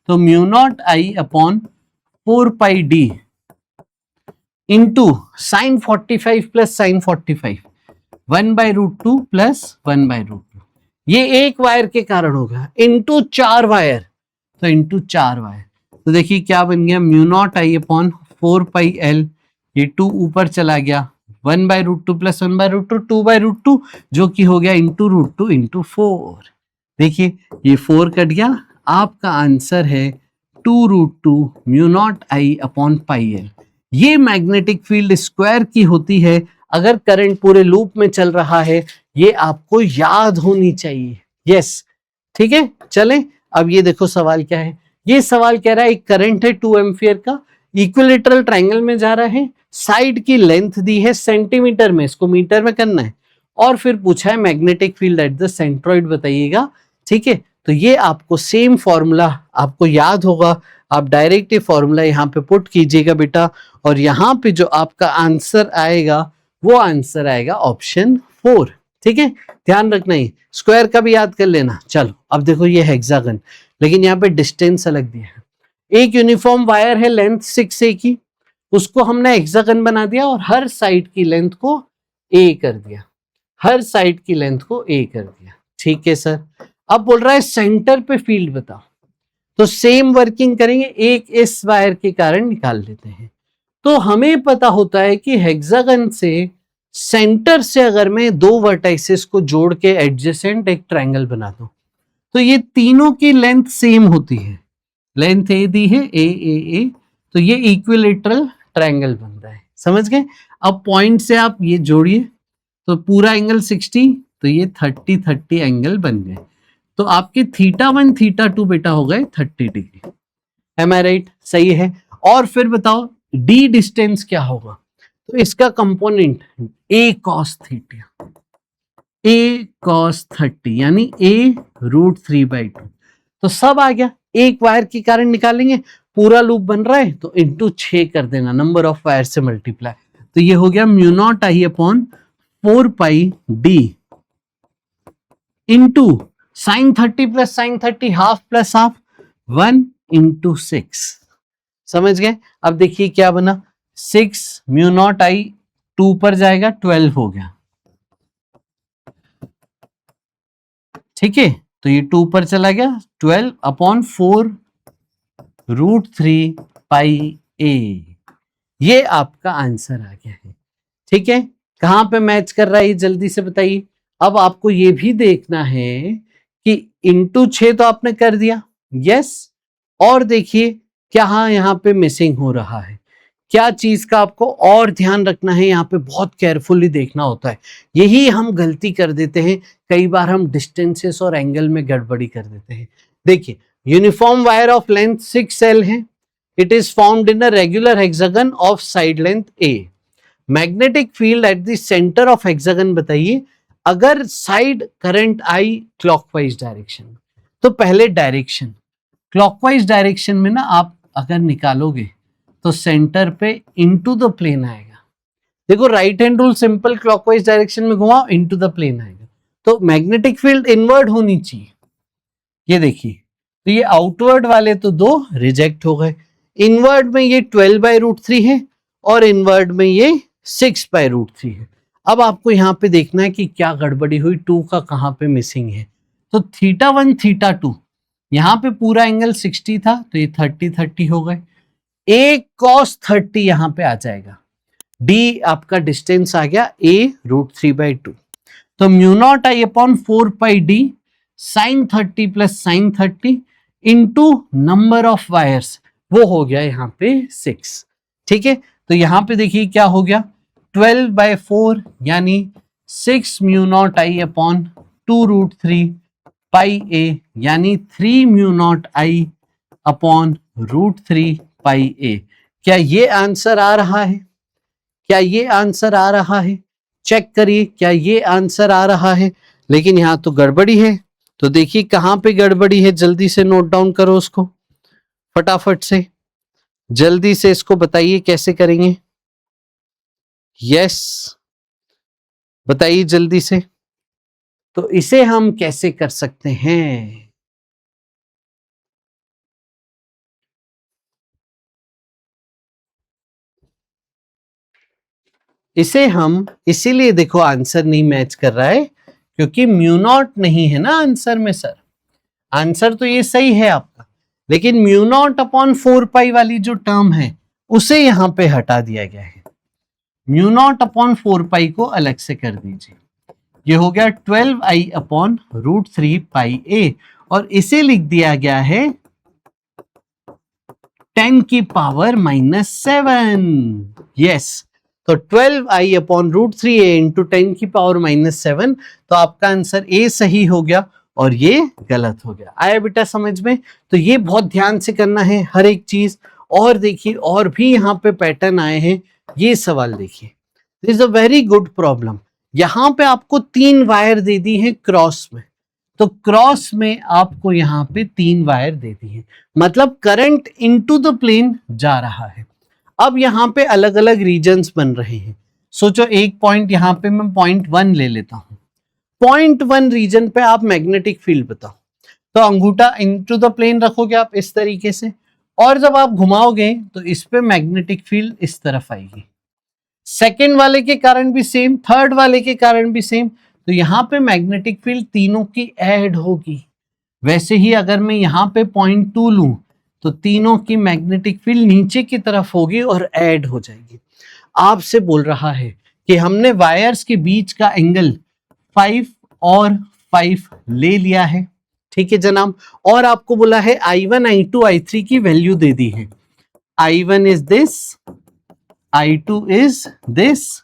तो mu naught I upon 4 pi D into sine 45 plus sine 45 1/√2 plus 1/√2, ये एक वायर के कारण होगा, इंटू 4 वायर, तो इंटू 4 वायर, तो देखिए क्या बन गया mu naught I upon 4 pi L, ये 2 ऊपर चला गया 1/√2 प्लस 1/√2 2/√2 जो कि हो गया इंटू √2 इंटू 4, देखिए ये 4 कट गया, आपका आंसर है 2√2 mu naught I upon pi L. ये मैग्नेटिक फील्ड स्क्वायर की होती है अगर करंट पूरे लूप में चल रहा है, ये आपको याद होनी चाहिए। यस, ठीक है, चलें अब ये देखो सवाल क्या है। ये सवाल कह रहा है एक करंट है 2 एम्पियर का, इक्विलेटरल ट्रायंगल में जा रहा है, साइड की लेंथ दी है सेंटीमीटर में, इसको मीटर में करना है, और फिर पूछा है magnetic field at the centroid बताइएगा, ठीक है। तो ये आपको सेम फॉर्मूला आपको याद होगा, आप डायरेक्ट ये फॉर्मूला यहाँ पे पुट कीजिएगा बेटा, और यहाँ पे जो आपका आंसर आएगा वो आंसर आएगा ऑप्शन 4, ठीक है, ध्यान रखना ही। स्क्वायर का भी याद कर लेना। चलो अब देखो ये हेक्सागन, लेकिन यहाँ पे डिस्टेंस अलग दिया है। एक यूनिफॉर्म वायर है लेंथ 6a की, उसको हमने हेक्सागन बना दिया और हर साइड की लेंथ को a कर दिया, हर साइड की लेंथ को a कर दिया, ठीक है सर। अब बोल रहा है सेंटर पे फील्ड बताओ, तो सेम वर्किंग करेंगे, एक इस वायर के कारण निकाल लेते हैं। तो हमें पता होता है कि हेक्सागन से सेंटर से अगर मैं 2 वर्टाइसेस को जोड़ के एडजेसेंट एक ट्रायंगल बना दूं, तो ये तीनों की लेंथ सेम होती है, लेंथ ए दी है ए, तो ये इक्विलेटरल ट्रायंगल बनता है, समझ गए। अब पॉइंट से आप ये जोड़िए तो पूरा एंगल 60, तो ये 30 एंगल बन गए, तो आपके θ1 θ2 बेटा हो गए 30 डिग्री, एम आई राइट, सही है। और फिर बताओ डी डिस्टेंस क्या होगा, तो इसका कंपोनेंट a cos थीटा यानी a√3/2, तो सब आ गया, एक वायर के कारण निकालेंगे, पूरा लूप बन रहा है तो इंटू 6 कर देना, नंबर ऑफ वायर से मल्टीप्लाई, तो ये हो गया mu naught I upon 4 pi D into sine 30 plus sine 30 half plus half 1 into 6, समझ गए। अब देखिए क्या बना, 6 म्यू नॉट आई 2 पर जाएगा 12 हो गया, ठीक है, तो ये 2 पर चला गया 12 अपॉन 4√3 पाई a, ये आपका आंसर आ गया है, ठीक है। कहां पे मैच कर रहा है जल्दी से बताइए। अब आपको ये भी देखना है कि इंटू 6 तो आपने कर दिया, यस, और देखिए क्या यहाँ पे मिसिंग हो रहा है, क्या चीज का आपको और ध्यान रखना है, यहाँ पे बहुत केयरफुली देखना होता है, यही हम गलती कर देते हैं, कई बार हम डिस्टेंसेस और एंगल में गड़बड़ी कर देते हैं। देखिए uniform wire of length 6L है, it is found in a regular hexagon of side length A, magnetic field at the centre of hexagon बताइए अगर side current I clockwise direction, तो पहले डायरेक्शन क्लॉकवाइज डायरेक्शन में ना आप अगर निकालोगे तो सेंटर पे इनटू द प्लेन आएगा, देखो right hand rule simple, clockwise direction में घुमाओ इनटू द प्लेन आएगा, तो मैग्नेटिक फील्ड इनवर्ड होनी चाहिए, ये देखिए, तो ये आउटवर्ड वाले तो 2 रिजेक्ट हो गए, इनवर्ड में ये 12/√3 है और इनवर्ड में ये 6/√3 है। अब आपको यहाँ पे देखना है कि क्या गड़बड़ी हुई, 2 का कहाँ पे मिसिंग है। तो θ1 θ2 यहाँ पे पूरा एंगल 60 था तो ये 30 30 हो गए, a cos 30 यहाँ पे आ जाएगा, d आपका डिस्टेंस आ गया a √3/2। तो mu naught I upon 4πd sin 30 plus sin 30 into number of wires, वो हो गया यहाँ पे 6। ठीक है, तो यहाँ पे देखिए क्या हो गया, 12/4 यानी 6 mu naught I upon 2√3πa यानी 3 mu naught I upon √3πa। क्या ये आंसर आ रहा है? क्या ये आंसर आ रहा है? चेक करिए, क्या ये आंसर आ रहा है? लेकिन यहाँ तो गड़बड़ी है, तो देखिए कहाँ पे गड़बड़ी है, जल्दी से नोट डाउन करो उसको, फटाफट से जल्दी से इसको बताइए कैसे करेंगे। यस, बताइए जल्दी से। तो इसे हम कैसे कर सकते हैं? इसे हम इसीलिए देखो आंसर नहीं मैच कर रहा है क्योंकि म्यू नॉट नहीं है ना आंसर में सर। आंसर तो ये सही है आपका, लेकिन म्यू नॉट अपॉन 4π वाली जो टर्म है उसे यहां पे हटा दिया गया है। म्यू नॉट अपॉन 4π को अलग से कर दीजिए, ये हो गया 12i अपॉन √3πa और इसे लिख दिया गया है 10 की पावर -7। यस, तो 12i अपॉन √3a इंटू 10 की पावर -7, तो आपका आंसर ए सही हो गया और ये गलत हो गया। आया बेटा समझ में? तो ये बहुत ध्यान से करना है हर एक चीज। और देखिए और भी यहाँ पे पैटर्न आए हैं, ये सवाल देखिए, this is a very good problem. यहाँ पे आपको 3 वायर दे दी है क्रॉस में, तो क्रॉस में आपको यहाँ पे 3 वायर दे दी है, मतलब करंट इनटू द प्लेन जा रहा है। अब यहाँ पे अलग अलग रीजन्स बन रहे हैं। सोचो एक पॉइंट यहाँ पे मैं पॉइंट 1 ले लेता हूँ, पॉइंट 1 रीजन पे आप मैग्नेटिक फील्ड बताओ, तो अंगूठा इनटू द प्लेन रखोगे आप इस तरीके से, और जब आप घुमाओगे तो इस पे मैग्नेटिक फील्ड इस तरफ आएगी। सेकेंड वाले के कारण भी सेम, थर्ड वाले के कारण भी सेम, तो यहाँ पे मैग्नेटिक फील्ड तीनों की ऐड होगी। वैसे ही अगर मैं यहाँ पे पॉइंट 2 लूं तो तीनों की मैग्नेटिक फील्ड नीचे की तरफ होगी और ऐड हो जाएगी। आपसे बोल रहा है कि हमने वायर्स के बीच का एंगल 5 और 5 ले लिया है, ठीक है जनाब, और आपको बोला है I1 I2 I3 की वैल्यू दे दी है। I1 is this, I2 is this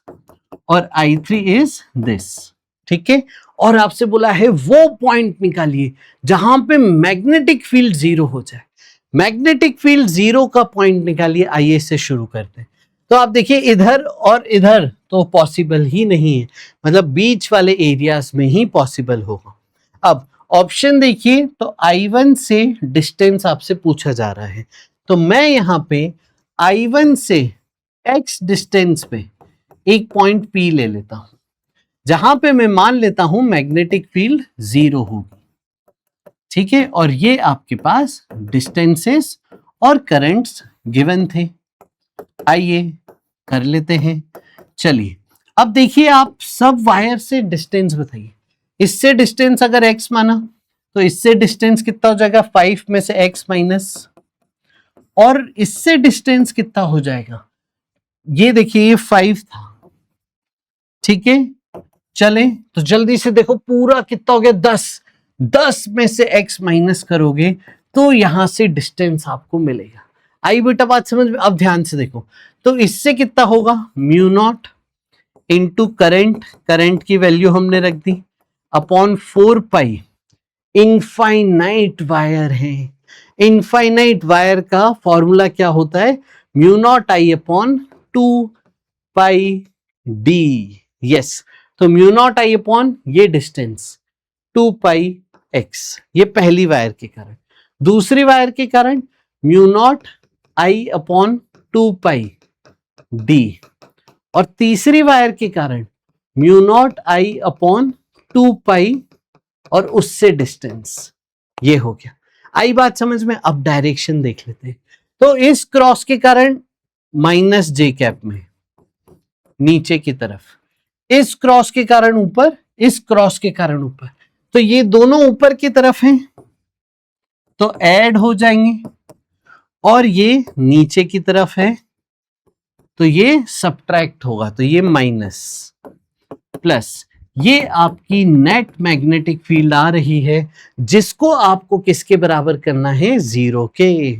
और I3 इज दिस, ठीक है। और आपसे बोला है वो पॉइंट निकालिए जहां पे मैग्नेटिक फील्ड 0 हो जाए। मैग्नेटिक फील्ड 0 का पॉइंट निकालिए। आइए से शुरू करते हैं। तो आप देखिए इधर और इधर तो पॉसिबल ही नहीं है, मतलब बीच वाले एरियाज में ही पॉसिबल होगा। अब ऑप्शन देखिए, तो I1 से डिस्टेंस आपसे पूछा जा रहा है, तो मैं यहाँ पे I1 से x डिस्टेंस पे एक पॉइंट P ले लेता हूं, जहां पे मैं मान लेता हूं मैग्नेटिक फील्ड 0 होगी, ठीक है। और ये आपके पास डिस्टेंसेस और करंट्स गिवन थे। आइए कर लेते हैं। चलिए अब देखिए, आप सब वायर से डिस्टेंस बताइए। इससे डिस्टेंस अगर x माना तो इससे डिस्टेंस कितना हो जाएगा, 5 में से x माइनस, और इससे डिस्टेंस कितना हो जाएगा, ये देखिए ये 5 था, ठीक है। चले तो जल्दी से देखो पूरा कितना हो गया, 10 में से x माइनस करोगे तो यहां से डिस्टेंस आपको मिलेगा। आई बेटा बात समझ में? अब ध्यान से देखो, तो इससे कितना होगा, mu naught into current, current की वैल्यू हमने रख दी, अपॉन 4π। इनफाइनाइट वायर है, इनफाइनाइट वायर का फॉर्मूला क्या होता है, mu naught I upon 2πd। Yes, तो म्यू नॉट आई अपॉन ये डिस्टेंस 2πx, ये पहली वायर के कारण। दूसरी वायर के कारण mu naught I upon 2πd, और तीसरी वायर के कारण म्यू नॉट आई अपॉन 2π और उससे डिस्टेंस, ये हो गया। आई बात समझ में? अब डायरेक्शन देख लेते हैं। तो इस क्रॉस के कारण -j कैप में नीचे की तरफ, इस क्रॉस के कारण ऊपर, इस क्रॉस के कारण ऊपर, तो ये दोनों ऊपर की तरफ हैं तो ऐड हो जाएंगे, और ये नीचे की तरफ है तो ये सब्ट्रैक्ट होगा, तो ये माइनस प्लस। ये आपकी नेट मैग्नेटिक फील्ड आ रही है, जिसको आपको किसके बराबर करना है, 0 के।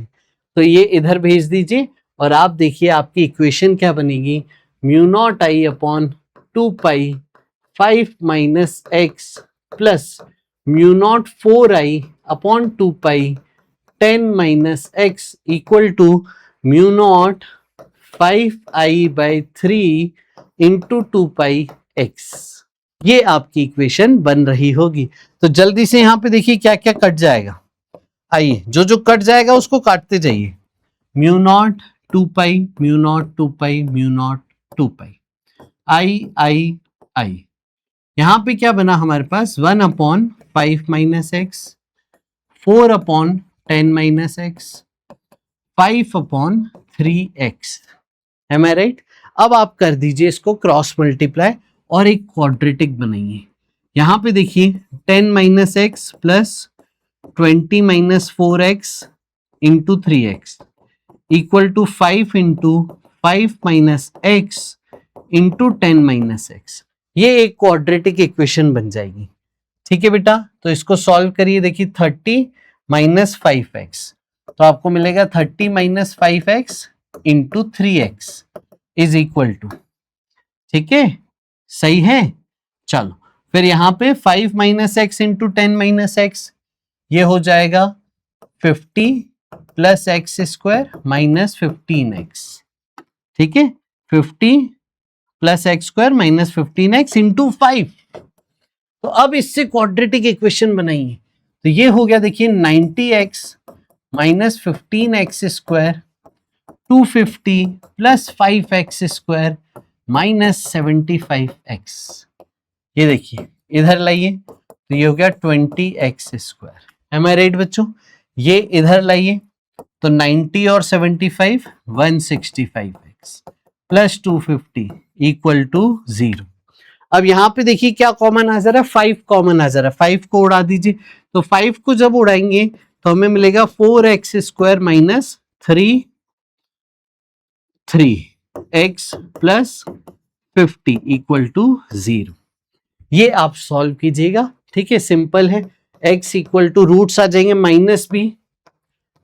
तो ये इधर भेज दीजिए और आप देखिए आपकी इक्वेशन क्या बनेगी, mu naught I upon 2 pi 5 minus x plus mu naught 4 I upon 2 pi 10 minus x equal to mu naught 5i/3 into 2 pi x. ये आपकी इक्वेशन बन रही होगी। तो जल्दी से यहां पे देखिए क्या क्या कट जाएगा। आइए जो जो कट जाएगा उसको काटते जाइए। म्यू नॉट 2 पाई, म्यू नॉट 2 पाई, म्यू नॉट 2 पाई, आई। यहां पे क्या बना हमारे पास, 1 upon 5 minus x, 4 upon 10 minus x, 5 upon 3x। Am I right? अब आप कर दीजिए इसको क्रॉस मल्टीप्लाई और एक क्वाड्रेटिक बनाइए। यहां पे देखिए 10 minus x plus 20 minus 4x into 3x equal to 5 into 5 minus x into 10 minus x. ये एक क्वाड्रेटिक इक्वेशन बन जाएगी। ठीक है बेटा, तो इसको सॉल्व करिए। देखिए 30 माइनस 5x, तो आपको मिलेगा 30 minus 5x into 3x is equal to, ठीक है, सही है। चलो फिर यहां पे 5 minus x into 10 minus x, ये हो जाएगा 50 plus x square minus 15x। ठीक है, 50 plus x square minus 15x into 5। तो अब इससे क्वाड्रेटिक इक्वेशन बनाइए। तो ये हो गया देखिए 90x minus 15x square 250 plus 5x square minus 75x। ये देखिए इधर लाइए, तो ये हो गया 20x स्क्वायर। एम आई राइट बच्चों? ये इधर लाइए तो 90 और 75 165x प्लस 250 इक्वल टू 0। अब यहां पे देखिए क्या कॉमन आ जा रहा है, 5 कॉमन आ जा रहा है। 5 को उड़ा दीजिए, तो 5 को जब उड़ाएंगे तो हमें मिलेगा 4x square minus 3x plus 50 equal to 0। ये आप सॉल्व कीजिएगा। ठीक है, सिंपल है। x इक्वल टू रूट्स आ जाएंगे minus B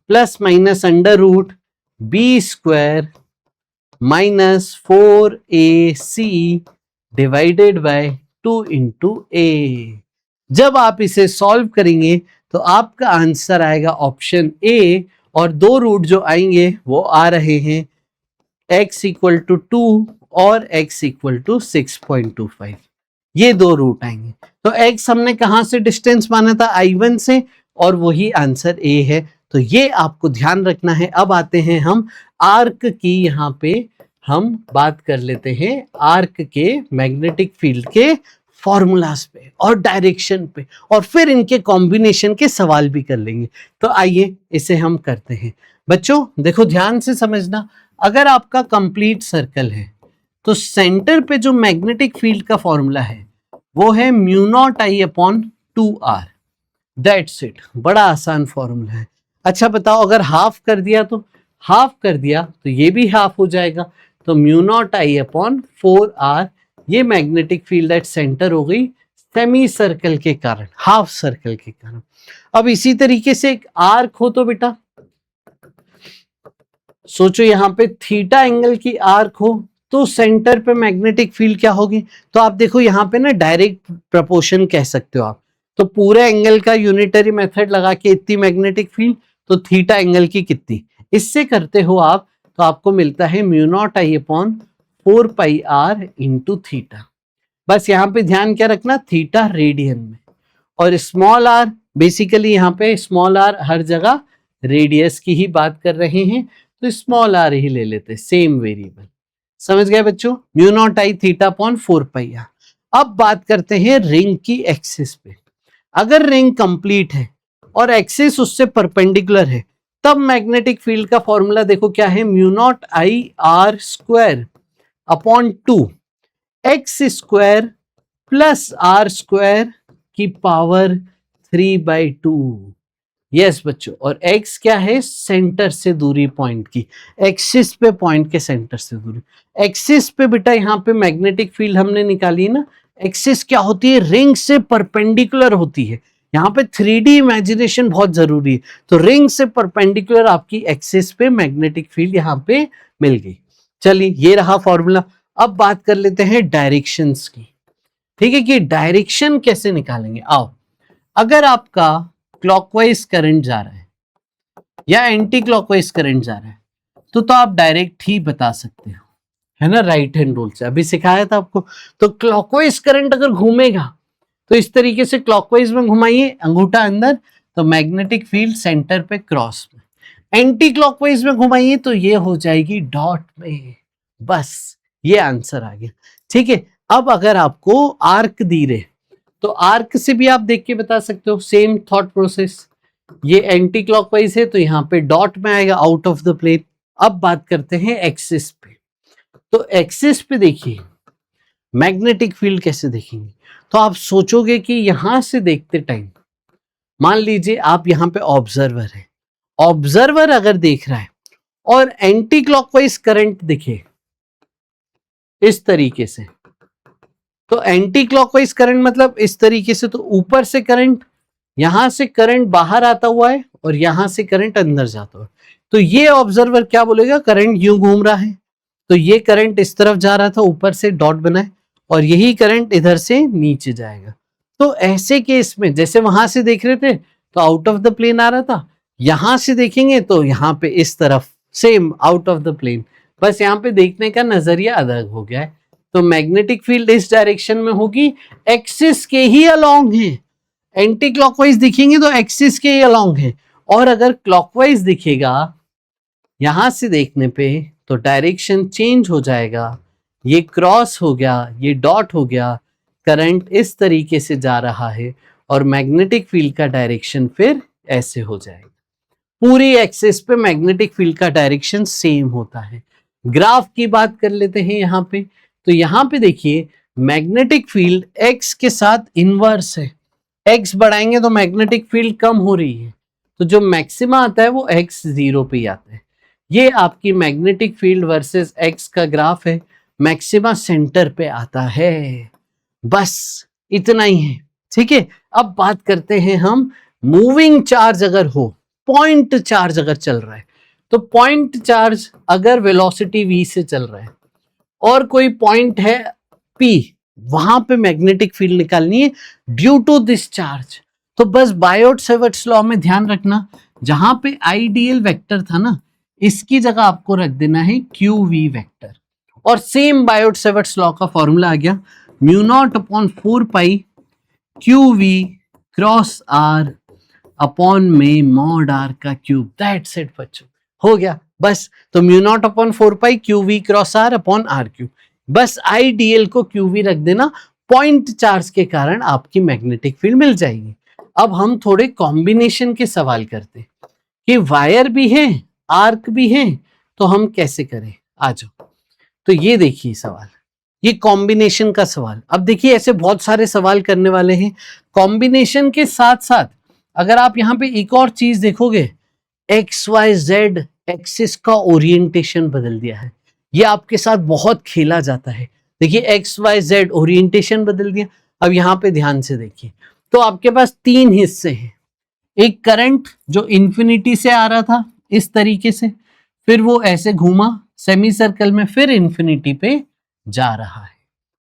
plus minus under root B square minus 4ac divided by 2 into A. जब आप इसे सॉल्व करेंगे तो आपका आंसर आएगा ऑप्शन ए, और दो रूट जो आएंगे वो आ रहे हैं x इक्वल टू 2 और x इक्वल टू 6.25। ये दो रूट आएंगे। तो x हमने कहां से डिस्टेंस माना था, I1 से, और वही आंसर ए है। तो ये आपको ध्यान रखना है। अब आते हैं हम आर्क की, यहाँ पे हम बात कर लेते हैं आर्क के मैग्नेटिक फील्ड के फॉर्मूलाज पे और डायरेक्शन पे, और फिर इनके कॉम्बिनेशन के सवाल भी कर लेंगे। तो आइए इसे हम करते हैं। बच्चों देखो ध्यान से समझना, अगर आपका कंप्लीट सर्कल है तो सेंटर पे जो मैग्नेटिक फील्ड का फॉर्मूला है वो है mu naught I upon 2r। That's it, बड़ा आसान फॉर्मूला है। अच्छा बताओ, अगर हाफ कर दिया तो, हाफ कर दिया तो ये भी हाफ हो जाएगा। तो mu naught I upon 4r, ये मैग्नेटिक फील्ड एट सेंटर हो गई सेमी सर्कल के कारण, हाफ सर्कल के कारण। अब इसी तरीके से एक आर्क हो तो बेटा सोचो, यहां पे थीटा एंगल की आर्क हो तो सेंटर पे मैग्नेटिक फील्ड क्या होगी। तो आप देखो यहाँ पे ना डायरेक्ट प्रपोर्शन कह सकते हो आप। तो पूरे एंगल का यूनिटरी मेथड लगा के इतनी मैग्नेटिक फील्ड, तो थीटा एंगल की कितनी, इससे करते हो आप, तो आपको मिलता है mu naught I upon 4 pi r into theta. बस यहाँ पे ध्यान क्या रखना, थीटा रेडियन में, और स्मॉल आर बेसिकली यहाँ पे स्मॉल आर हर जगह रेडियस की ही बात कर रहे हैं, तो स्मॉल आर ही ले लेते, सेम वेरिएबल। समझ गए बच्चों, mu naught I theta upon 4 pi r. अब बात करते हैं रिंग की एक्सिस पे। अगर रिंग कंप्लीट है और एक्सिस उससे परपेंडिकुलर है, तब मैग्नेटिक फील्ड का फॉर्मूला देखो क्या है, mu naught I r square upon 2। X square plus r square की पावर 3/2। यस बच्चों, और x क्या है, सेंटर से दूरी पॉइंट की, एक्सिस पे पॉइंट के सेंटर से दूरी। एक्सिस पे बेटा यहाँ पे मैग्नेटिक फील्ड हमने निकाली ना, एक्सिस क्या होती है, रिंग से परपेंडिकुलर होती है। यहाँ पे 3D इमेजिनेशन बहुत जरूरी है। तो रिंग से परपेंडिकुलर आपकी एक्सिस पे मैग्नेटिक फील्ड यहाँ पे मिल गई। चलिए ये रहा फॉर्मूला। अब बात कर लेते हैं डायरेक्शंस की, ठीक है, कि डायरेक्शन कैसे निकालेंगे। आओ, अगर आपका क्लॉकवाइज करंट जा रहा है या एंटी क्लॉकवाइज करंट जा रहा है तो आप डायरेक्ट ही बता सकते हो, है ना, राइट हैंड रूल से अभी सिखाया था आपको। तो क्लॉकवाइज करंट अगर घूमेगा तो इस तरीके से क्लॉकवाइज में घुमाइए, अंगूठा अंदर, तो मैग्नेटिक फील्ड सेंटर पे क्रॉस में। एंटी क्लॉकवाइज में घुमाइए तो ये हो जाएगी डॉट में। बस ये आंसर आ गया, ठीक है। अब अगर आपको आर्क दी रहे तो आर्क से भी आप देख के बता सकते हो, सेम थॉट प्रोसेस। ये एंटी क्लॉकवाइज है तो यहाँ पे डॉट में आएगा, आउट ऑफ द प्लेन। अब बात करते हैं एक्सिस पे। तो एक्सिस पे देखिए मैग्नेटिक फील्ड कैसे देखेंगे। तो आप सोचोगे कि यहां से देखते टाइम, मान लीजिए आप यहाँ पे ऑब्जर्वर है, ऑब्जर्वर अगर देख रहा है और एंटी क्लॉकवाइज करंट दिखे इस तरीके से, तो एंटी क्लॉकवाइज करंट मतलब इस तरीके से, तो ऊपर से करंट, यहां से करंट बाहर आता हुआ है और यहां से करंट अंदर जाता हुआ है। तो ये ऑब्जर्वर क्या बोलेगा, करंट यूं घूम रहा है, तो ये करंट इस तरफ जा रहा था, ऊपर से डॉट बना है, और यही करंट इधर से नीचे जाएगा। तो ऐसे केस में जैसे वहां से देख रहे थे तो आउट ऑफ द प्लेन आ रहा था, यहां से देखेंगे तो यहाँ पे इस तरफ same out of the plane. बस यहाँ पे देखने का नजरिया अलग हो गया है। तो मैग्नेटिक फील्ड इस डायरेक्शन में होगी, एक्सिस के ही अलोंग है। एंटी क्लॉकवाइज दिखेंगे तो एक्सिस के ही अलोंग है, और अगर क्लॉकवाइज दिखेगा यहां से देखने पे तो डायरेक्शन चेंज हो जाएगा। ये क्रॉस हो गया, ये डॉट हो गया, करंट इस तरीके से जा रहा है और मैग्नेटिक फील्ड का डायरेक्शन फिर ऐसे हो जाएगा। पूरी एक्सिस पे मैग्नेटिक फील्ड का डायरेक्शन सेम होता है। ग्राफ की बात कर लेते हैं यहाँ पे। तो यहाँ पे देखिए मैग्नेटिक फील्ड एक्स के साथ इनवर्स है, एक्स बढ़ाएंगे तो मैग्नेटिक फील्ड कम हो रही है, तो जो मैक्सिमा आता है वो एक्स 0 पे ही आता है। ये आपकी मैग्नेटिक फील्ड वर्सेस एक्स का ग्राफ है, मैक्सिमा सेंटर पे आता है। बस इतना ही है, ठीक है। अब बात करते हैं हम, मूविंग चार्ज अगर हो, पॉइंट चार्ज अगर चल रहा है, तो पॉइंट चार्ज अगर वेलोसिटी v से चल रहा है और कोई पॉइंट है p, वहां पे मैग्नेटिक फील्ड निकालनी है ड्यू टू दिस चार्ज। तो बस बायोट-सेवर्ट्स लॉ में ध्यान रखना, जहां पे आइडियल वेक्टर था ना, इसकी जगह आपको रख देना है QV वेक्टर। और सेम बायोट-सेवर्ट्स लॉ का फॉर्मूला आ गया, म्यू नॉट अपॉन 4 पाई QV क्रॉस R अपॉन में मॉड R का क्यूब। दैट्स इट बच्चों, हो गया बस। तो म्यू नॉट अपॉन 4 पाई QV cross R upon R cube. बस आइडियल को QV रख देना, पॉइंट चार्ज के कारण आपकी मैग्नेटिक फील्ड मिल जाएगी। अब हम थोड़े कॉम्बिनेशन के सवाल करते कि वायर भी है आर्क भी है, तो हम कैसे करें। आ जाओ, तो ये देखिए सवाल, ये कॉम्बिनेशन का सवाल। अब देखिए ऐसे बहुत सारे सवाल करने वाले हैं कॉम्बिनेशन के साथ साथ। अगर आप यहाँ पे एक और चीज देखोगे, XYZ एक्सिस का ओरिएंटेशन बदल दिया है। ये आपके साथ बहुत खेला जाता है। देखिए XYZ ओरिएंटेशन बदल दिया। अब यहाँ पे ध्यान से देखिए, तो आपके पास 3 हिस्से हैं। एक करंट जो इंफिनिटी से आ रहा था इस तरीके से, फिर वो ऐसे घूमा सेमी सर्कल में, फिर इंफिनिटी पे जा रहा है,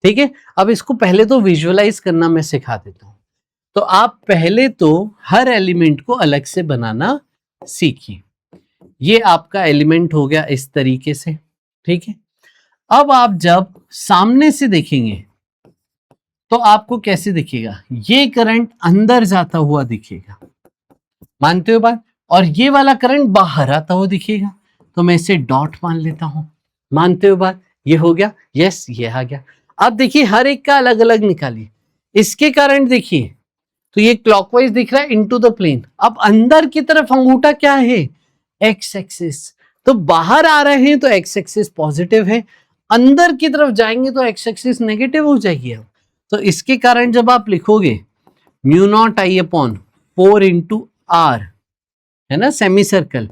ठीक है। अब इसको पहले तो विजुअलाइज करना मैं सिखा देता हूं। तो आप पहले तो हर एलिमेंट को अलग से बनाना सीखिए। ये आपका एलिमेंट हो गया इस तरीके से, ठीक है। अब आप जब सामने से देखेंगे तो आपको कैसे दिखेगा, ये करंट अंदर जाता हुआ दिखेगा, मानते हो बात, और ये वाला करंट बाहर आता हुआ दिखेगा। तो मैं इसे डॉट मान लेता हूं, मानते हो बात, ये हो गया, यस ये आ गया। अब देखिए हर एक का अलग अलग निकालिए। इसके करंट देखिए, तो ये क्लॉकवाइज दिख रहा है इनटू द प्लेन। अब अंदर की तरफ अंगूठा क्या है, एक्स एक्सिस, तो बाहर आ रहे हैं तो एक्स एक्सिस पॉजिटिव है, अंदर की तरफ जाएंगे तो एक्स एक्सिस नेगेटिव हो जाएगी। अब तो इसके कारण जब आप लिखोगे mu naught I upon 4 into r, है ना, semi circle,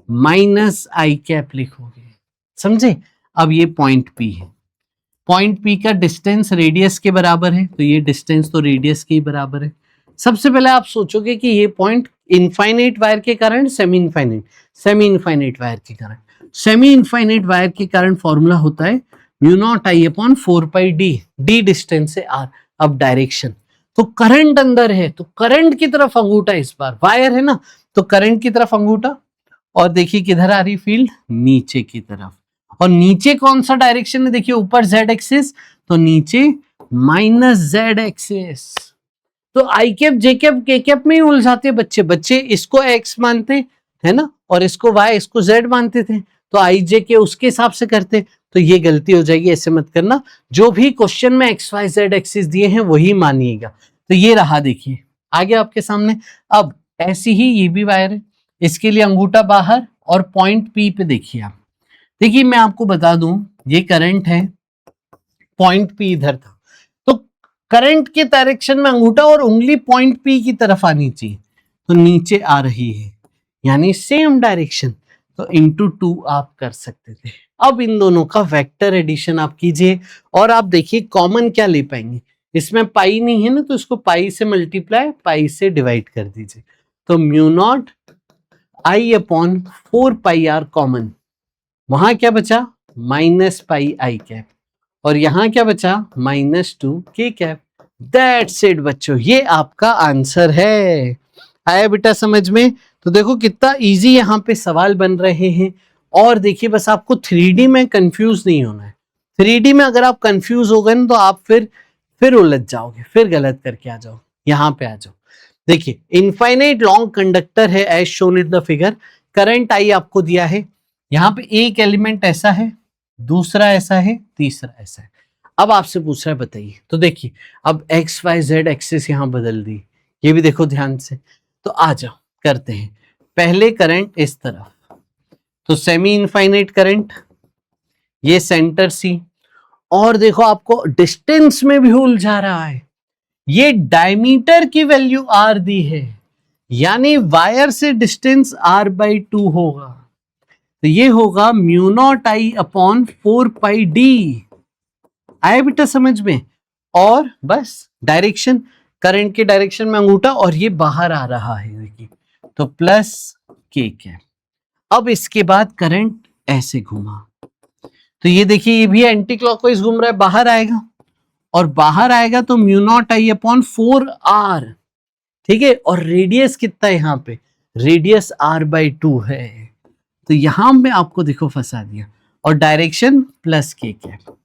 minus I cap लिखोगे, समझे। अब ये पॉइंट पी है, पॉइंट पी का डिस्टेंस रेडियस के बराबर है, तो ये डिस्टेंस तो रेडियस के ही बराबर है। सबसे पहले आप सोचोगे कि ये पॉइंट इनफाइनाइट वायर के कारण semi infinite, semi infinite wire के कारण, सेमी इनफाइनाइट वायर के कारण फॉर्मूला होता है mu naught I upon 4 pi D, D distance है आर। अब डायरेक्शन, तो करंट अंदर है तो करंट की तरफ अंगूठा, इस बार वायर है ना तो करंट की तरफ अंगूठा, और देखिए किधर आ रही फील्ड, नीचे की तरफ। और नीचे कौन सा डायरेक्शन है, देखिए ऊपर जेड एक्सिस, तो नीचे माइनस जेड एक्सिस। तो आई कैप जे कैप के कैप में ही उलझाते बच्चे, बच्चे इसको एक्स मानते है ना, और इसको वाई, इसको जेड मानते थे, तो आई जे के उसके हिसाब से करते, तो ये गलती हो जाएगी, ऐसे मत करना। जो भी क्वेश्चन में एक्स वाई जेड एक्सिस दिए हैं वही मानिएगा। तो ये रहा, देखिए आगे आपके सामने। अब ऐसी ही ये भी वायर है, इसके लिए अंगूठा बाहर, और पॉइंट पी पे देखिए आप, देखिए मैं आपको बता दूं ये करंट है, पॉइंट पी इधर था, तो करंट के डायरेक्शन में अंगूठा और उंगली पॉइंट पी की तरफ आनी चाहिए, तो नीचे आ रही है, यानी सेम डायरेक्शन, तो इंटू 2 आप कर सकते थे। अब इन दोनों का वेक्टर एडिशन आप कीजिए, और आप देखिए कॉमन क्या ले पाएंगे, इसमें पाई नहीं है ना, तो इसको पाई से मल्टीप्लाई, पाई से डिवाइड कर दीजिए, तो mu naught I upon 4 pi are common, वहां क्या बचा माइनस पाई आई कैप, और यहां क्या बचा -2 के कैप। दैट्स इट बच्चों, ये आपका आंसर है। आया बेटा समझ में। तो देखो कितना इजी यहाँ पे सवाल बन रहे हैं। और देखिए बस आपको 3D में कंफ्यूज नहीं होना है। 3D में अगर आप कंफ्यूज हो गए ना तो आप फिर उलझ जाओगे, फिर गलत करके आ जाओ। यहाँ पे आ जाओ, देखिए इनफाइनाइट लॉन्ग कंडक्टर है as shown in the figure, current I आपको दिया है, यहाँ पे एक एलिमेंट ऐसा है, दूसरा ऐसा है, तीसरा ऐसा है। अब आपसे पूछ रहा है बताइए, तो देखिए अब एक्स वाई जेड एक्सिस यहाँ बदल दी, ये भी देखो ध्यान से। तो आ जाओ करते हैं, पहले करंट इस तरफ, तो सेमी इनफाइनाइट करंट, ये सेंटर सी, और देखो आपको डिस्टेंस में भी उलझा रहा है, ये डायमीटर की वैल्यू आर दी है, यानी वायर से डिस्टेंस r/2 होगा, तो ये होगा mu naught I upon 4 pi D. आया बेटा समझ में। और बस डायरेक्शन, करंट के डायरेक्शन में अंगूठा, और ये बाहर आ रहा है देखिए, तो प्लस के कैप। अब इसके बाद करंट ऐसे घुमा, तो ये देखिए ये भी एंटी क्लॉकवाइज घूम रहा है, बाहर आएगा, और बाहर आएगा तो mu naught I upon 4 R, ठीक है। और रेडियस कितना है यहाँ पे, रेडियस r/2 है, तो यहां में आपको देखो फंसा दिया, और डायरेक्शन प्लस के कैप,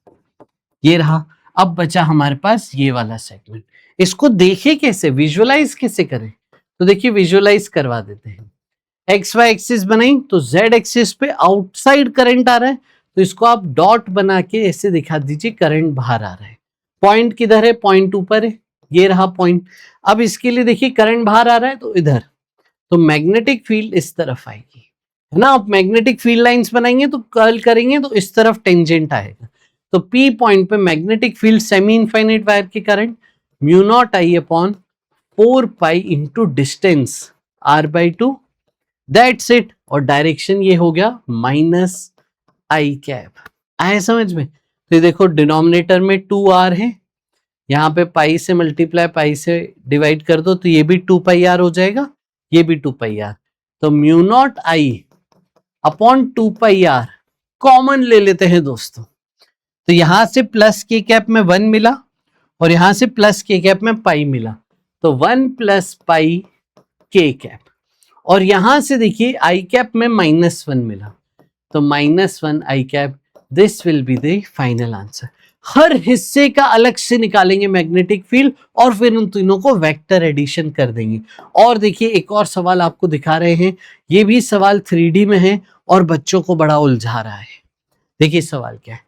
ये रहा। अब बचा हमारे पास ये वाला सेगमेंट, इसको देखे कैसे, विजुअलाइज कैसे करें, तो देखिए विजुअलाइज करवा देते हैं। एक्स वाई एक्सिस बनाई, तो जेड एक्सिस पे आउटसाइड करंट आ रहा है, तो इसको आप डॉट बना के ऐसे दिखा दीजिए, करंट बाहर आ रहा है। पॉइंट किधर है, पॉइंट ऊपर है, ये रहा पॉइंट। अब इसके लिए देखिए करंट बाहर आ रहा है तो इधर, तो मैग्नेटिक फील्ड इस तरफ आएगी, है ना। आप मैग्नेटिक फील्ड लाइंस बनाएंगे तो कर्ल करेंगे तो इस तरफ टेंजेंट आएगा, तो पी पॉइंट पे magnetic field semi infinite wire के current mu naught I upon 4 pi into distance r/2, that's it. और डायरेक्शन ये हो गया माइनस आई कैप। आए समझ में। तो ये देखो डिनोमिनेटर में 2r है, यहाँ पे पाई से मल्टीप्लाई, पाई से डिवाइड कर दो, तो ये भी 2 पाई आर हो जाएगा, ये भी 2 पाई आर, तो mu naught I upon 2 pi are common ले लेते हैं दोस्तों। तो यहां से प्लस के कैप में 1 मिला, और यहां से प्लस के कैप में पाई मिला, तो 1 प्लस पाई के कैप, और यहां से देखिए आई कैप में -1 मिला, तो -1 I cap. This will be the final answer. हर हिस्से का अलग से निकालेंगे मैग्नेटिक फील्ड, और फिर उन तीनों को वेक्टर एडिशन कर देंगे। और देखिए एक और सवाल आपको दिखा रहे हैं, ये भी सवाल 3D में है और बच्चों को बड़ा उलझा रहा है। देखिए सवाल क्या है,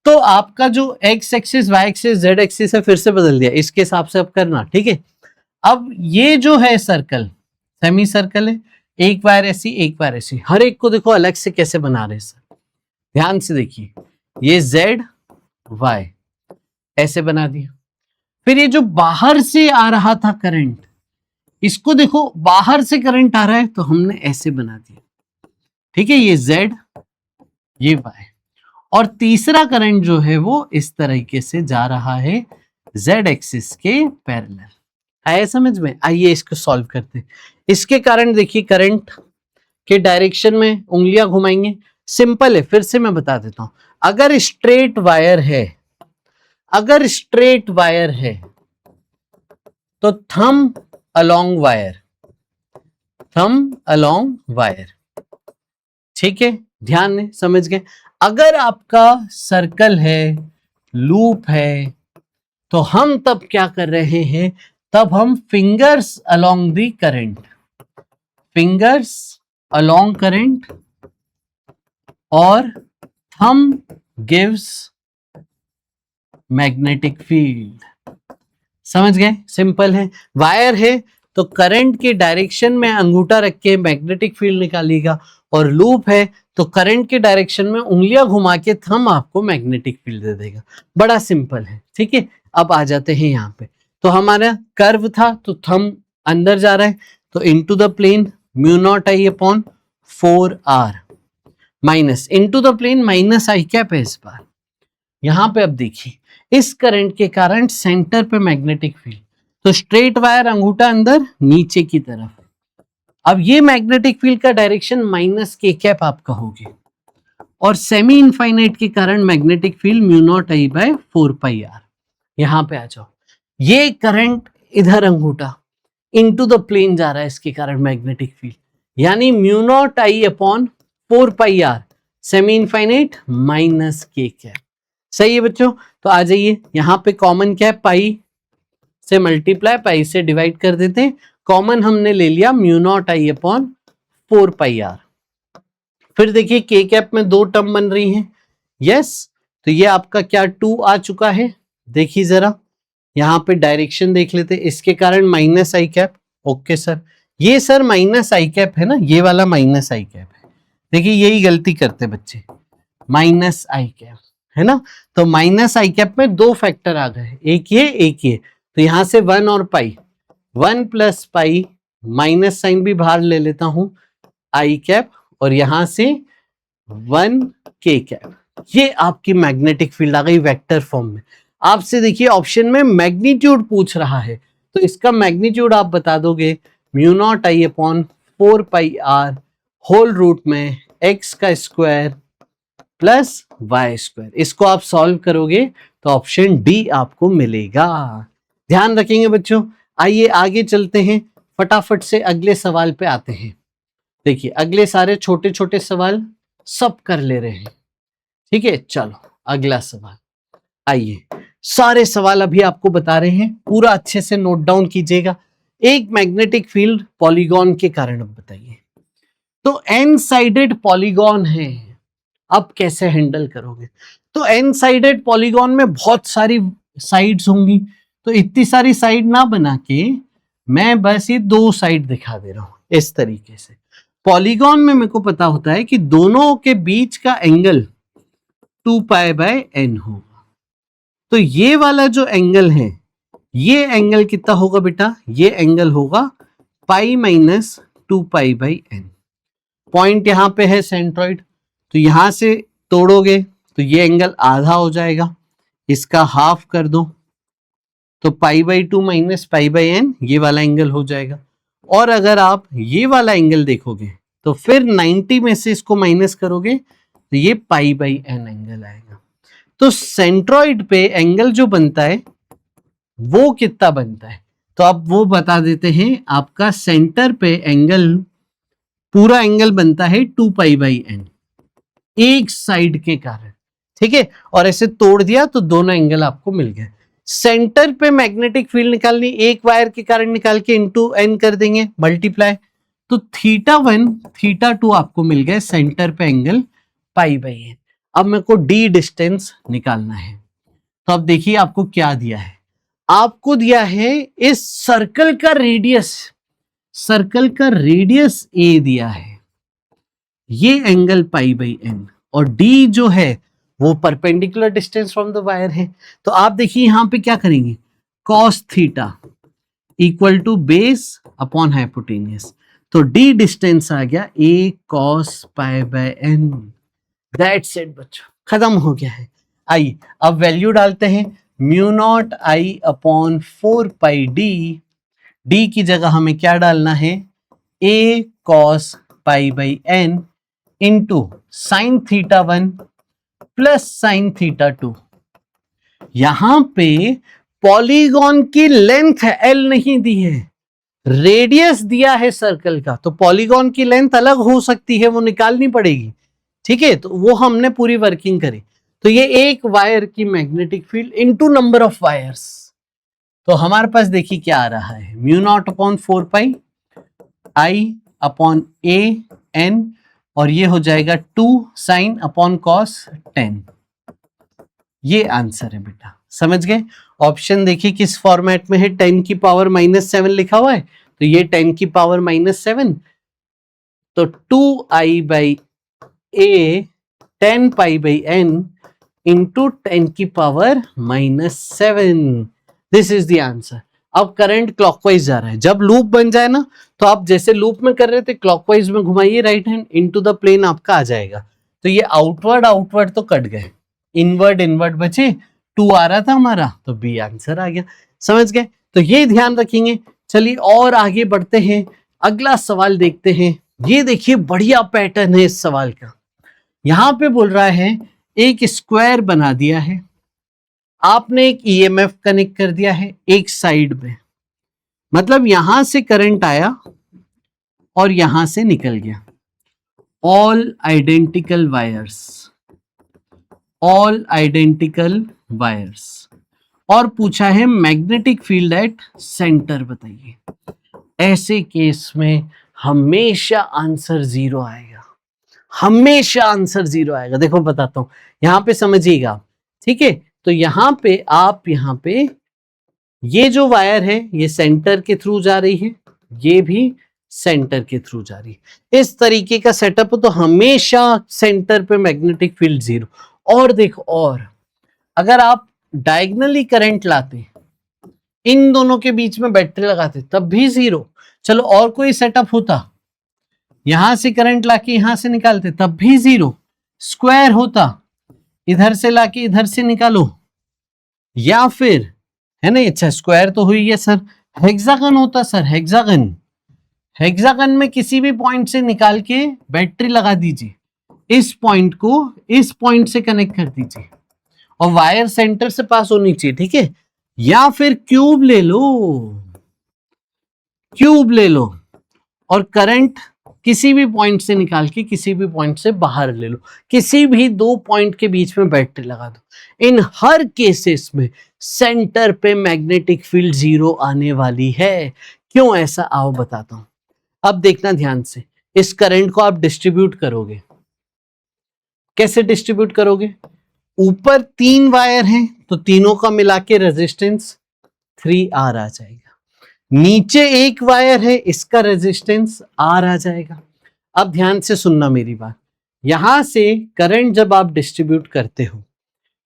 तो आपका जो X axis, Y axis, Z axis है, फिर से बदल दिया, इसके हिसाब से अब करना, ठीक है। अब ये जो है सर्कल, सेमी सर्कल है, एक वायर ऐसी, एक वायर ऐसी, हर एक को देखो अलग से कैसे बना रहे हैं सर, ध्यान से देखिए, ये जेड y, ऐसे बना दिया। फिर ये जो बाहर से आ रहा था करंट, इसको देखो बाहर से करंट आ रहा है तो हमने ऐसे बना दिया, ठीक है, ये z, ये y। और तीसरा करंट जो है वो इस तरीके से जा रहा है z एक्सिस के पैरेलल। आया समझ में? आइए इसको सॉल्व करते हैं। इसके कारण देखिए करंट के डायरेक्शन में उंगलियां घुमाएंगे, सिंपल है, फिर से मैं बता देता हूं। अगर स्ट्रेट वायर है, अगर स्ट्रेट वायर है तो thumb along wire, thumb along wire, ठीक है, ध्यान दें, समझ गए। अगर आपका सर्कल है, लूप है, तो हम तब क्या कर रहे हैं, तब हम fingers along the current, fingers along current और थंब गिव्स मैग्नेटिक फील्ड। समझ गए? सिंपल है। वायर है तो करंट के डायरेक्शन में अंगूठा रख के मैग्नेटिक फील्ड निकालिएगा, और लूप है तो करंट के डायरेक्शन में उंगलियां घुमा के थंब आपको मैग्नेटिक फील्ड दे देगा। बड़ा सिंपल है, ठीक है। अब आ जाते हैं यहाँ पे, तो हमारा कर्व था तो थंब अंदर जा रहा है, तो into the plane mu naught I upon 4r minus into the plane minus I cap है इस बार। यहां पे अब देखिए इस करंट के कारण सेंटर पे मैग्नेटिक फील्ड, तो स्ट्रेट वायर अंगूठा अंदर नीचे की तरफ, अब ये मैग्नेटिक फील्ड का डायरेक्शन माइनस के कैप आप कहोगे, और सेमी इनफाइनाइट के कारण मैग्नेटिक फील्ड म्यू नॉट आई बाय 4πr। यहां पे आ जाओ, ये करंट इधर अंगूठा इनटू द प्लेन जा रहा है, इसके कारण मैग्नेटिक फील्ड, यानी mu naught I upon 4πr semi infinite minus के कैप। सही है बच्चों? तो आ जाइए, यहां पे कॉमन क्या है, पाई से मल्टीप्लाई, पाई से डिवाइड कर देते हैं, कॉमन हमने ले लिया mu naught I upon 4πr। फिर देखिए के कैप में दो टर्म बन रही हैं, यस, तो ये आपका क्या 2 आ चुका है। देखिए जरा यहाँ पे डायरेक्शन देख लेते, इसके कारण minus I cap, okay sir, ये सर माइनस आई कैप है ना, ये वाला माइनस आई कैप है। देखिए यही गलती करते बच्चे, माइनस आई कैप है ना, तो माइनस आई कैप में दो फैक्टर आ गए, एक ये एक ये, तो यहां से 1 और पाई, 1 प्लस पाई, माइनस साइन भी बाहर ले लेता हूं, आई कैप, और यहां से 1 के कैप। ये आपकी मैग्नेटिक फील्ड आ गई वेक्टर फॉर्म में। आपसे देखिए ऑप्शन में मैग्नीट्यूड पूछ रहा है, तो इसका मैग्नीट्यूड आप बता दोगे mu naught I upon 4πr whole root में x का स्क्वायर प्लस y स्क्वायर। इसको आप सॉल्व करोगे तो ऑप्शन डी आपको मिलेगा। ध्यान रखेंगे बच्चों। आइए आगे चलते हैं, फटाफट से अगले सवाल पे आते हैं। देखिए अगले सारे छोटे छोटे सवाल सब कर ले रहे हैं, ठीक है। चलो अगला सवाल, आइए सारे सवाल अभी आपको बता रहे हैं, पूरा अच्छे से नोट डाउन कीजिएगा। एक मैग्नेटिक फील्ड पॉलीगॉन के कारण, अब बताइए, तो एन साइडेड पॉलीगॉन है, अब कैसे हैंडल करोगे? तो एन साइडेड पॉलीगॉन में बहुत सारी साइड्स होंगी, तो इतनी सारी साइड ना बना के मैं बस ये दो साइड दिखा दे रहा हूं इस तरीके से। पॉलीगॉन में मेरे को पता होता है कि दोनों के बीच का एंगल 2π/n होगा, तो ये वाला जो एंगल है, ये एंगल कितना होगा बेटा? ये एंगल होगा पाई माइनस 2π/n। पॉइंट यहां पे है सेंट्रॉइड, तो यहां से तोड़ोगे तो ये एंगल आधा हो जाएगा, इसका हाफ कर दो तो π/2 माइनस π/n, ये वाला एंगल हो जाएगा। और अगर आप ये वाला एंगल देखोगे तो फिर 90 में से इसको माइनस करोगे तो ये π/n एंगल आएगा। तो सेंट्रॉइड पे एंगल जो बनता है वो कितना बनता है, तो आप वो बता देते हैं। आपका सेंटर पे एंगल, पूरा एंगल बनता है 2π/n एक साइड के कारण, ठीक है। और ऐसे तोड़ दिया तो दोनों एंगल आपको मिल गए। सेंटर पे मैग्नेटिक फील्ड निकालनी, एक वायर के कारण निकाल के इंटू n कर देंगे मल्टीप्लाई, तो θ1 θ2 आपको मिल गए सेंटर पे एंगल π/n। अब मेरे को d डिस्टेंस निकालना है, तो अब देखिए आपको क्या दिया है, आपको दिया है इस सर्कल का रेडियस, सर्कल का रेडियस a दिया है, ये एंगल π/n, और d जो है वो perpendicular distance from the wire है। तो आप देखिए यहाँ पे क्या करेंगे, cos theta equal to base upon hypotenuse, तो d डिस्टेंस आ गया a cos pi by n। That's it बच्चों, खत्म हो गया है। आइए अब वैल्यू डालते हैं, mu naught I upon 4 pi D की जगह हमें क्या डालना है, a cos pi by n into sine theta 1 plus sine theta 2। यहां पे पॉलीगॉन की लेंथ एल नहीं दी है, रेडियस दिया है सर्कल का, तो पॉलीगॉन की लेंथ अलग हो सकती है, वो निकालनी पड़ेगी। ठीक है, तो वो हमने पूरी वर्किंग करी। तो ये एक वायर की magnetic field into number of wires, तो हमारे पास देखिए क्या आ रहा है, mu naught upon 4 pi I upon A N, और ये हो जाएगा 2 साइन अपॉन कॉस 10। ये आंसर है बेटा, समझ गए। ऑप्शन देखिए किस फॉर्मेट में है, 10 की पावर -7 लिखा हुआ है, तो ये 10 की पावर -7, तो 2i by A 10 pi by n into 10 की power -7। This is the answer. अब करंट क्लॉकवाइज जा रहा है, जब लूप बन जाए ना, तो आप जैसे लूप में कर रहे थे क्लॉकवाइज में घुमाइए right hand, into the plane आपका आ जाएगा। तो ये आउटवर्ड तो कट गए, इनवर्ड बचे, 2 आ रहा था हमारा, तो बी आंसर आ गया। समझ गए, तो ये ध्यान रखेंगे। चलिए और आगे बढ़ते हैं, अगला सवाल देखते हैं। ये देखिए बढ़िया पैटर्न है इस सवाल का। यहां पे बोल रहा है एक स्क्वायर बना दिया है, आपने एक ईएमएफ कनेक्ट कर दिया है एक साइड में, मतलब यहां से करंट आया और यहां से निकल गया। ऑल आइडेंटिकल वायर्स, और पूछा है मैग्नेटिक फील्ड एट सेंटर बताइए। ऐसे केस में हमेशा आंसर 0 आएगा, हमेशा आंसर 0 आएगा। देखो बताता हूं, यहां पे समझिएगा, ठीक है। तो यहां पे आप यहां पे ये जो वायर है ये सेंटर के थ्रू जा रही है, ये भी सेंटर के थ्रू जा रही है। इस तरीके का सेटअप हो तो हमेशा सेंटर पे मैग्नेटिक फील्ड 0। और देखो, और अगर आप डायगनली करंट लाते, इन दोनों के बीच में बैटरी लगाते, तब भी 0। चलो और कोई सेटअप होता, यहां से करंट लाके यहां से निकालते, तब भी 0। स्क्वायर होता, इधर से लाके इधर से निकालो, या फिर है ना, अच्छा स्क्वायर तो हुई है सर, हेक्सागन होता सर, हेक्सागन में किसी भी पॉइंट से निकाल के बैटरी लगा दीजिए, इस पॉइंट को इस पॉइंट से कनेक्ट कर दीजिए, और वायर सेंटर से पास होनी चाहिए, ठीक है। या फिर क्यूब ले लो और करंट किसी भी पॉइंट से निकाल के किसी भी पॉइंट से बाहर ले लो, किसी भी 2 पॉइंट के बीच में बैटरी लगा दो। इन हर केसेस में सेंटर पे मैग्नेटिक फील्ड 0 आने वाली है। क्यों ऐसा, आओ बताता हूं। अब देखना ध्यान से, इस करंट को आप डिस्ट्रीब्यूट करोगे, कैसे डिस्ट्रीब्यूट करोगे, ऊपर 3 वायर हैं तो तीनों का मिला के रेजिस्टेंस 3R आ जाएगा, नीचे एक वायर है इसका रेजिस्टेंस R आ जाएगा। अब ध्यान से सुनना मेरी बात, यहां से करंट जब आप डिस्ट्रीब्यूट करते हो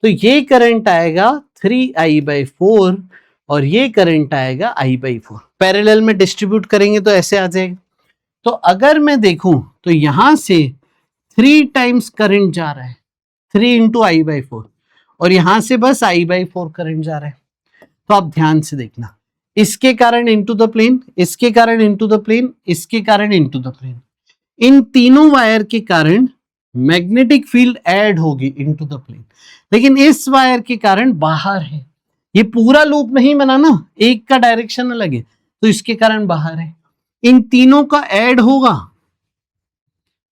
तो ये करंट आएगा 3I/4 और ये करंट आएगा I/4। पैरेलल में डिस्ट्रीब्यूट करेंगे तो ऐसे आ जाएगा। तो अगर मैं देखूं तो यहां से 3 टाइम्स करंट जा रहा है, 3 × I/4, और यहां से बस I/4 करंट जा रहा है। तो आप ध्यान से देखना, इसके कारण इनटू द प्लेन, इसके कारण इनटू द प्लेन, इसके कारण इनटू द प्लेन, इन तीनों वायर के कारण मैग्नेटिक फील्ड ऐड होगी इनटू द प्लेन। लेकिन इस वायर के कारण बाहर है, ये पूरा लूप नहीं बना ना, एक का डायरेक्शन अलग है, तो इसके कारण बाहर है। इन तीनों का ऐड होगा,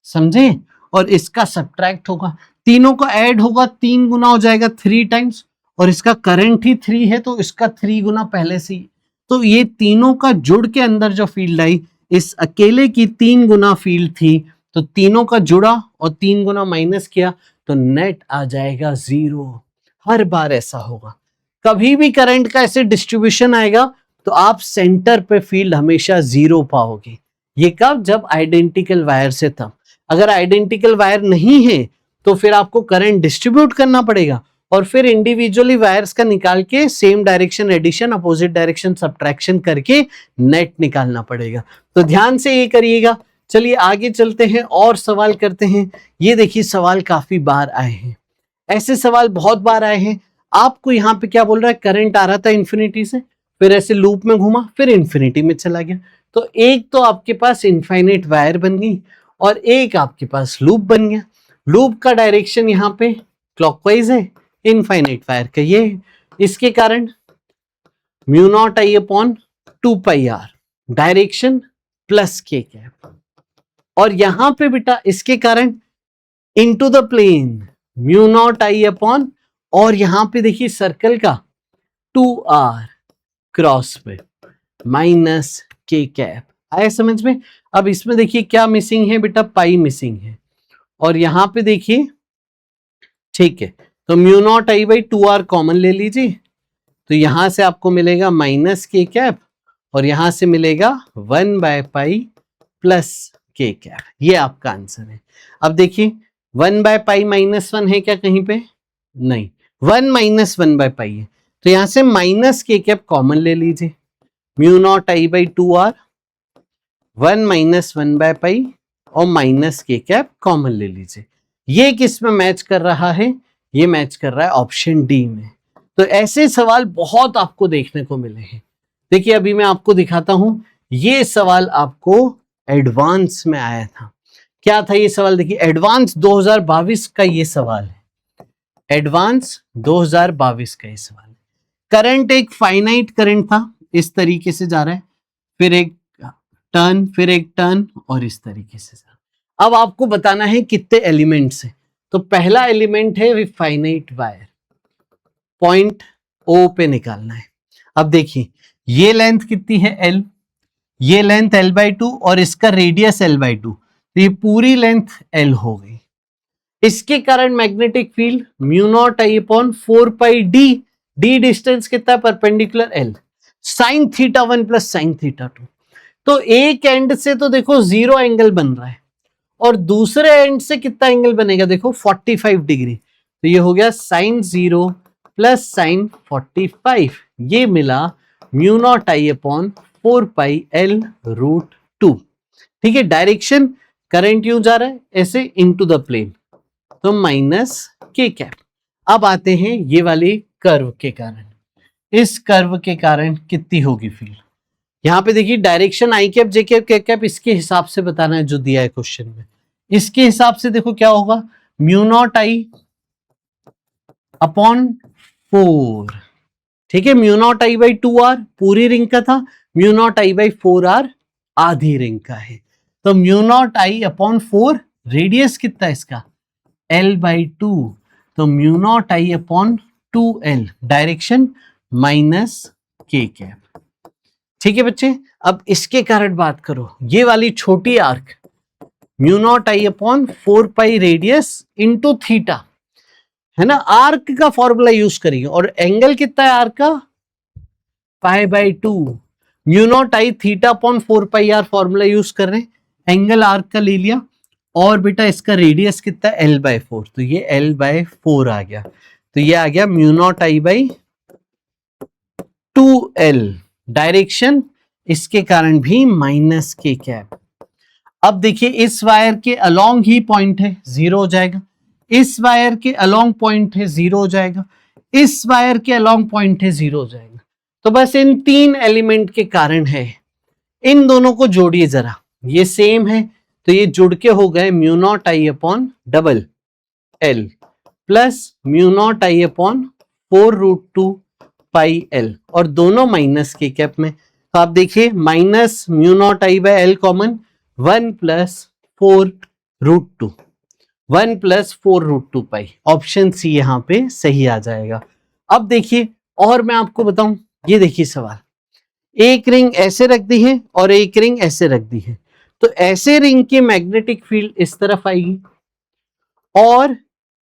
समझे, और इसका सब्ट्रैक्ट होगा। तीनों का ऐड होगा, 3 गुना हो जाएगा 3 टाइम्स, और इसका करंट ही 3 है तो इसका 3 गुना पहले से ही। तो ये तीनों का जुड़ के अंदर जो फील्ड आई, इस अकेले की 3 गुना फील्ड थी, तो तीनों का जुड़ा और 3 गुना माइनस किया तो नेट आ जाएगा 0। हर बार ऐसा होगा, कभी भी करंट का ऐसे डिस्ट्रीब्यूशन आएगा तो आप सेंटर पे फील्ड हमेशा 0 पाओगे। ये कब, जब आइडेंटिकल वायर से था। अगर आइडेंटिकल वायर नहीं है तो फिर आपको करंट डिस्ट्रीब्यूट करना पड़ेगा और फिर इंडिविजुअली वायर्स का निकाल के same direction addition, opposite direction subtraction करके नेट निकालना पड़ेगा। तो ध्यान से ये करिएगा। चलिए आगे चलते हैं और सवाल करते हैं। ये देखिए सवाल काफी बार आए हैं, ऐसे सवाल बहुत बार आए हैं। आपको यहाँ पे क्या बोल रहा है, करंट आ रहा था इंफिनिटी से, फिर ऐसे लूप में घूमा, फिर इंफिनिटी में चला गया। तो एक तो आपके पास इनफाइनाइट वायर बन गई और एक आपके पास लूप बन गया। लूप का डायरेक्शन यहाँ पे क्लॉकवाइज है, इनफाइनाइट वायर का ये है। इसके कारण mu naught I upon 2πr direction plus k cap, और यहां पे बेटा इसके कारण into the plane mu naught I upon, और यहां पे देखिए सर्कल का 2r क्रॉस पे माइनस k कैप। आया समझ में? अब इसमें देखिए क्या मिसिंग है बेटा, पाई मिसिंग है, और यहां पे देखिए ठीक है, तो mu naught I by 2r common ले लीजिए, तो यहां से आपको मिलेगा माइनस k कैप और यहां से मिलेगा 1/π प्लस k कैप। ये आपका आंसर है। अब देखिए 1/π -1 है क्या कहीं पे? नहीं, 1 - 1/π है, तो यहां से माइनस k कैप कॉमन ले लीजिए, mu naught I by 2r 1 - 1/π और माइनस k कैप कॉमन ले लीजिए। ये किस में मैच कर रहा है? ये मैच कर रहा है ऑप्शन डी में। तो ऐसे सवाल बहुत आपको देखने को मिले हैं। देखिए अभी मैं आपको दिखाता हूं, ये सवाल आपको एडवांस में आया था। क्या था ये सवाल? देखिए एडवांस 2022 का ये सवाल है, एडवांस 2022 का ये सवाल है। करंट एक फाइनाइट करंट था, इस तरीके से जा रहा है, फिर एक टर्न, फिर एक टर्न और इस तरीके से जा रहा है। अब आपको बताना है कितने एलिमेंट्स है। तो पहला एलिमेंट है फाइनाइट वायर, पॉइंट O पे निकालना है। अब देखिए ये लेंथ कितनी है L, ये लेंथ L/2 और इसका रेडियस L/2, तो ये पूरी लेंथ L हो गई। इसके कारण magnetic field mu naught I upon 4πd, D distance कितना है perpendicular L, sin θ1 plus sin θ2। तो एक एंड से तो देखो 0 एंगल बन रहा है और दूसरे एंड से कितना एंगल बनेगा देखो 45 डिग्री, तो ये हो गया sin 0 प्लस sin 45, ये मिला mu naught I upon 4πL√2। ठीक है, डायरेक्शन करंट यूं जा रहा है ऐसे इनटू द प्लेन, तो माइनस k कैप। अब आते हैं ये वाली कर्व के कारण, इस कर्व के कारण कितनी होगी फील्ड। यहां पे देखिए direction I cap J cap के कैप इसके हिसाब से बताना है जो दिया है क्वेश्चन में। इसके हिसाब से देखो क्या होगा, म्यू नॉट आई अपॉन 4, ठीक है, mu naught I by 2r पूरी रिंग का था, mu naught I by 4r आधी रिंग का है, तो mu naught I upon 4, radius कितना है इसका L/2, तो mu naught I upon 2L, direction minus k cap. ठीक है बच्चे, अब इसके कारण बात करो, ये वाली छोटी arc mu naught I upon 4π radius into theta है ना, आर्क का फॉर्मूला यूज करेंगे, और एंगल कितना है आर्क का π/2, mu naught I theta upon 4πr formula use कर रहे हैं, एंगल आर्क का ले लिया, और बेटा इसका रेडियस कितना है L/4, तो ये L/4 आ गया, तो ये आ गया mu naught I by 2L, direction इसके कारण भी माइनस k कैप। अब देखिए इस वायर के अलोंग ही पॉइंट है, 0 हो जाएगा, इस वायर के अलोंग पॉइंट है 0 हो जाएगा, इस वायर के अलोंग पॉइंट है 0 हो जाएगा। तो बस इन 3 एलिमेंट के कारण है, इन दोनों को जोड़िए जरा, ये सेम है तो ये जुड़ के हो गए mu naught I upon double L plus mu naught I upon 4√2πL, और दोनों माइनस के कैप में। तो आप देखिए minus mu naught I by L common, 1 + 4√2, 1 + 4√2π, option C यहाँ पे सही आ जाएगा। अब देखिए और मैं आपको बताऊं, ये देखिए सवाल, एक रिंग ऐसे रख दी है और एक रिंग ऐसे रख दी है, तो ऐसे रिंग की मैग्नेटिक फील्ड इस तरफ आएगी और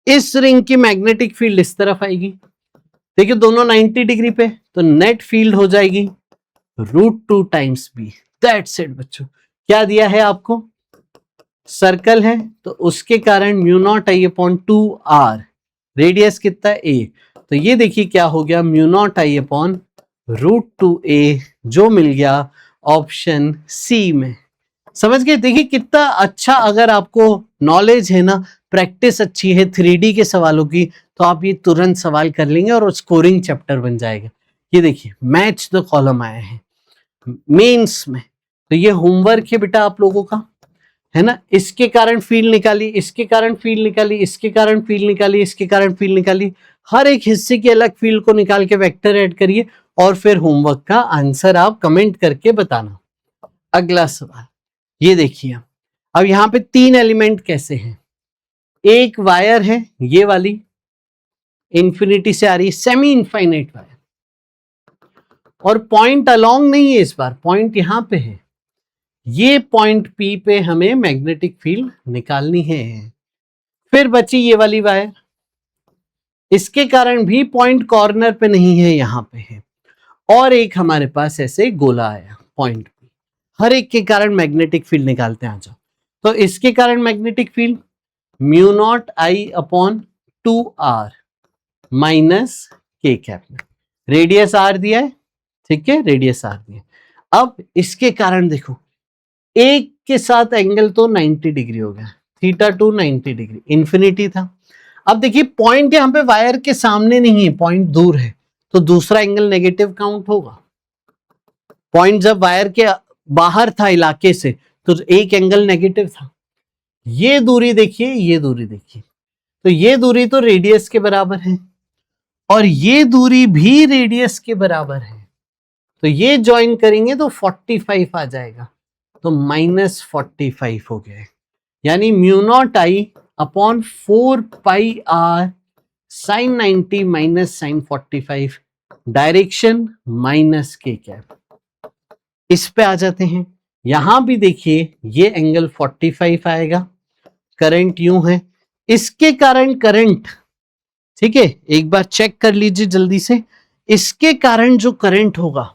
इस रिंग की मैग्नेटिक फील्ड इस तरफ आएगी। देखिए दोनों 90 डिग्री पे, तो नेट फील्ड हो जाएगी √2 टाइम्स b। दैट्स इट बच्चों। क्या दिया है आपको, सर्कल है तो उसके कारण mu naught I upon 2r, radius कितना है a, तो ये देखिए क्या हो गया mu naught I upon √2a, जो मिल गया ऑप्शन सी में। समझ गए? देखिए कितना अच्छा, अगर आपको नॉलेज है ना, प्रैक्टिस अच्छी है 3D के सवालों की, तो आप ये तुरंत सवाल कर लेंगे और स्कोरिंग चैप्टर बन जाएगा। ये देखिए मैच द कॉलम आया है मेंस में, तो ये होमवर्क है बेटा आप लोगों का, है ना। इसके कारण फील्ड निकाली, इसके कारण फील्ड निकाली, इसके कारण फील्ड निकाली, इसके कारण फील्ड निकाली, हर एक हिस्से की अलग फील्ड को निकाल के वेक्टर ऐड करिए और फिर होमवर्क का आंसर आप कमेंट करके बताना। अगला सवाल ये देखिए, अब यहां पे 3 एलिमेंट कैसे हैं, एक वायर है ये वाली इंफिनिटी से आ रही है, सेमी इनफाइनाइट वायर, और पॉइंट अलोंग नहीं है, इस बार पॉइंट यहां पे है, ये पॉइंट P पे हमें मैग्नेटिक फील्ड निकालनी है। फिर बची ये वाली वायर, इसके कारण भी पॉइंट कॉर्नर पे नहीं है, यहां पे है, और एक हमारे पास ऐसे गोला आया पॉइंट P, हर एक के कारण मैग्नेटिक फील्ड निकालते हैं। आ जाओ, तो इसके कारण magnetic field mu naught I upon 2r minus के कैप में, रेडियस r दिया है, ठीक है, रेडियस r दिया है। अब इसके कारण देखो एक के साथ एंगल तो 90 डिग्री हो गया, थीटा टू 90 डिग्री, इंफिनिटी था। अब देखिए पॉइंट यहां पे वायर के सामने नहीं है, पॉइंट दूर है, तो दूसरा एंगल नेगेटिव काउंट होगा। पॉइंट जब वायर के बाहर था इलाके से, तो एक एंगल नेगेटिव था। ये दूरी देखिए, ये दूरी देखिए, तो ये दूरी तो रेडियस के बराबर है और ये दूरी भी रेडियस के बराबर है, तो ये ज्वाइन करेंगे तो 45 आ जाएगा, तो -45 हो गया, यानी mu naught I upon 4πr sin 90 minus sin 45, direction minus के कैप। इस पे आ जाते हैं, यहां भी देखिए ये एंगल 45 आएगा, करंट यूं है, इसके कारण करंट, ठीक है, एक बार चेक कर लीजिए जल्दी से, इसके कारण जो करंट होगा,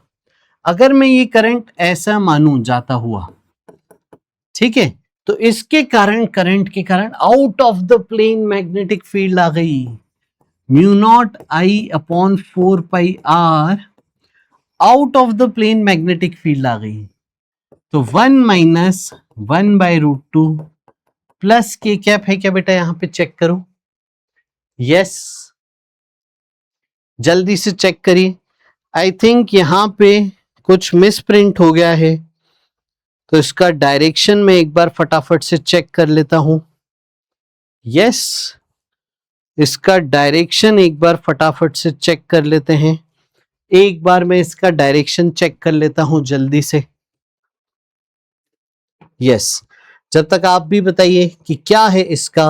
अगर मैं ये करंट ऐसा मानूं जाता हुआ, ठीक है, तो इसके कारण करंट के कारण out of the plane magnetic field आ गई, mu naught I upon 4πr, out of the plane magnetic field आ गई, तो 1 माइनस 1/√2 प्लस के कैप है क्या बेटा, यहां पे चेक करो, यस, जल्दी से चेक करिए। आई थिंक यहां पे कुछ मिस प्रिंट हो गया है, तो इसका डायरेक्शन में एक बार फटाफट से चेक कर लेता हूं, यस, इसका डायरेक्शन एक बार फटाफट से चेक कर लेते हैं, एक बार मैं इसका डायरेक्शन चेक कर लेता हूं जल्दी से, यस, जब तक आप भी बताइए कि क्या है इसका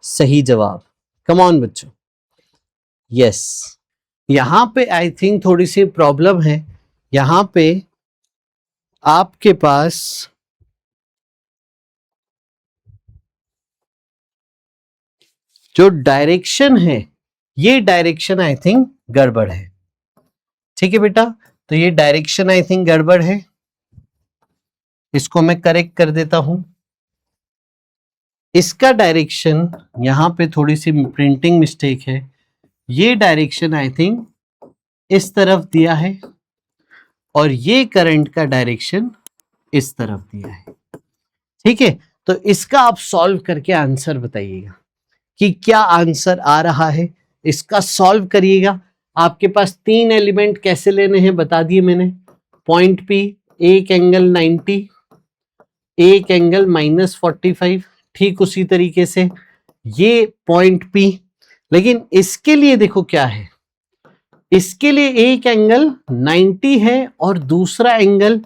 सही जवाब, कम ऑन बच्चों, यस, यहां पे आई थिंक थोड़ी सी प्रॉब्लम है, यहां पे आपके पास जो डायरेक्शन है, ये डायरेक्शन आई थिंक गड़बड़ है, ठीक है बेटा, तो ये डायरेक्शन आई थिंक गड़बड़ है, इसको मैं करेक्ट कर देता हूं, इसका डायरेक्शन यहां पे थोड़ी सी प्रिंटिंग मिस्टेक है, ये डायरेक्शन आई थिंक इस तरफ दिया है और ये करंट का डायरेक्शन इस तरफ दिया है, ठीक है, तो इसका आप सॉल्व करके आंसर बताइएगा कि क्या आंसर आ रहा है, इसका सॉल्व करिएगा। आपके पास 3 एलिमेंट कैसे लेने हैं बता दिए मैंने, पॉइंट P, एक एंगल 90, एक एंगल -45, ठीक उसी तरीके से ये पॉइंट P, लेकिन इसके लिए देखो क्या है, इसके लिए एक एंगल 90 है और दूसरा एंगल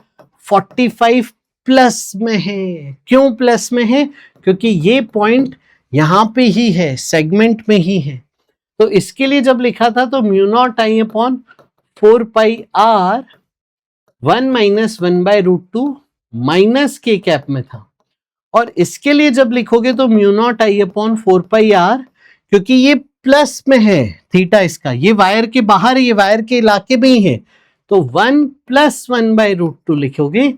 45 प्लस में है। क्यों प्लस में है? क्योंकि ये पॉइंट यहां पे ही है, सेगमेंट में ही है, तो इसके लिए जब लिखा था तो mu naught I upon 4πr 1 minus 1/√2 minus के कैप में था, और इसके लिए जब लिखोगे तो mu naught I upon 4πr, क्योंकि ये प्लस में है थीटा, इसका ये वायर के बाहर, ये वायर के इलाके में ही है, तो 1 + 1/√2 लिखोगे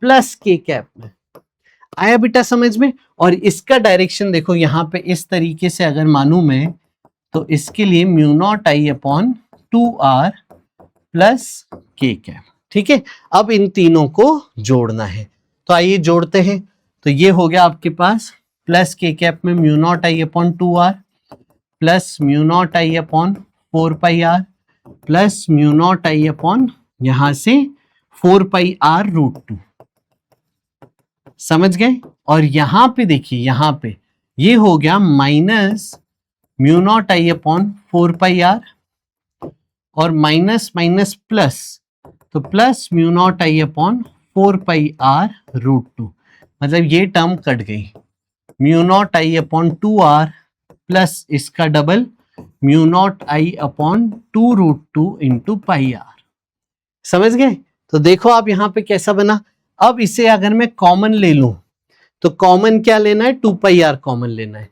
प्लस के कैप में। आया बेटा समझ में? और इसका डायरेक्शन देखो यहाँ पे इस तरीके से अगर मानूं मैं, तो इसके लिए mu naught I upon 2r plus k cap. ठीक है, अब इन तीनों को जोड़ना है, तो आइए जोड़ते हैं। तो ये हो गया आपके पास प्लस के कैप में mu naught I upon 2r plus mu naught I upon 4πr plus mu naught I upon यहां से 4πr√2। समझ गए? और यहां पे देखिए, यहां पे ये हो गया minus mu naught I upon 4πr और माइनस माइनस प्लस, तो plus mu naught I upon 4πr√2, मतलब ये टर्म कट गई। Mu naught I upon 2r plus इसका double mu naught I upon 2√2 into πr। समझ गए? तो देखो आप यहां पे कैसा बना। अब इसे अगर मैं कॉमन ले लूं, तो कॉमन क्या लेना है? 2πr कॉमन लेना है।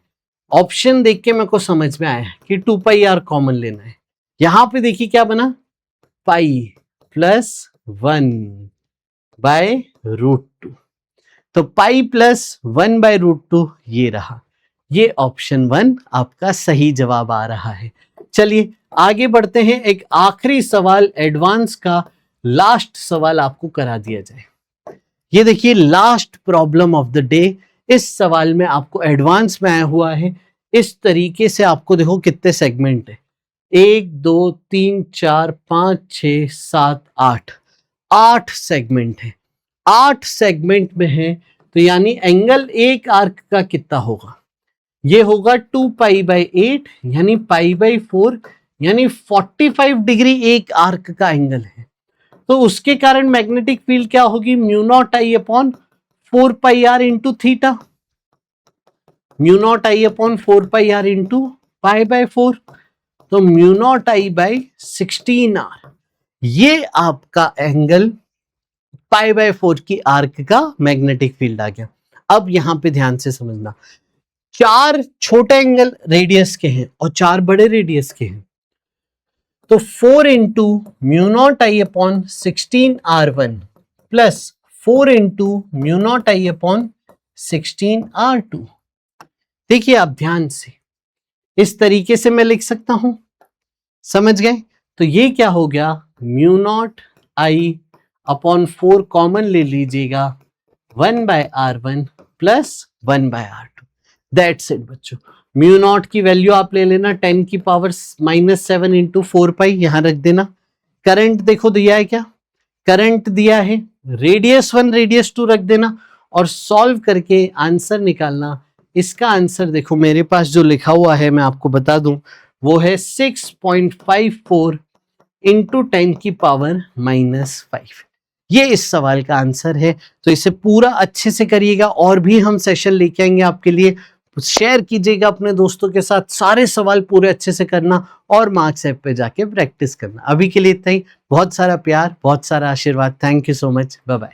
ऑप्शन देख के मेरे को समझ में आया कि 2πr कॉमन लेना है। यहां पे देखिए क्या बना, पाई प्लस 1/√2। तो पाई प्लस 1/√2 ये रहा। ये ऑप्शन 1 आपका सही जवाब आ रहा है। चलिए आगे बढ़ते हैं। एक आखिरी सवाल एडवांस का, लास्ट सवाल आपको करा दिया जाए। ये देखिए last problem of the day. इस सवाल में आपको एडवांस में आया हुआ है। इस तरीके से आपको देखो कितने सेगमेंट है, 1 2 3 4 5 6 7 8 सेगमेंट है। 8 सेगमेंट में है, तो यानी एंगल एक आर्क का कितना होगा? ये होगा 2π/8 यानी π/4, यानी 45 डिग्री एक आर्क का एंगल है। तो उसके कारण मैग्नेटिक फील्ड क्या होगी? Mu naught I upon 4πr into theta, mu naught I upon 4πr into π/4, तो mu naught I by 16r। ये आपका एंगल π/4 की आर्क का मैग्नेटिक फील्ड आ गया। अब यहां पे ध्यान से समझना, 4 छोटे एंगल रेडियस के हैं और 4 बड़े रेडियस के हैं, तो 4 into mu naught I upon 16r1 plus 4 into mu naught I upon 16r2। देखिए आप ध्यान से, इस तरीके से मैं लिख सकता हूं। समझ गए? तो ये क्या हो गया, mu naught I upon 4 common ले लीजिएगा, 1/r1 plus 1/r2। That's it बच्चों। म्यू नॉट की वैल्यू आप ले लेना 10 की पावर -7 इंटू 4π, यहां रख देना। करंट देखो दिया है क्या? करंट दिया है, रेडियस 1 रेडियस 2 रख देना और सॉल्व करके आंसर निकालना। इसका आंसर देखो मेरे पास जो लिखा हुआ है, मैं आपको बता दूं, वो है 6.54 इंटू 10 की पावर -5। ये इस सवाल का आंसर है। तो इसे पूरा अच्छे से करिएगा, और भी हम सेशन लेके आएंगे आपके लिए। शेयर कीजिएगा अपने दोस्तों के साथ, सारे सवाल पूरे अच्छे से करना और मार्क्स ऐप पे जाके प्रैक्टिस करना। अभी के लिए इतना ही। बहुत सारा प्यार, बहुत सारा आशीर्वाद। Thank you so much. Bye bye.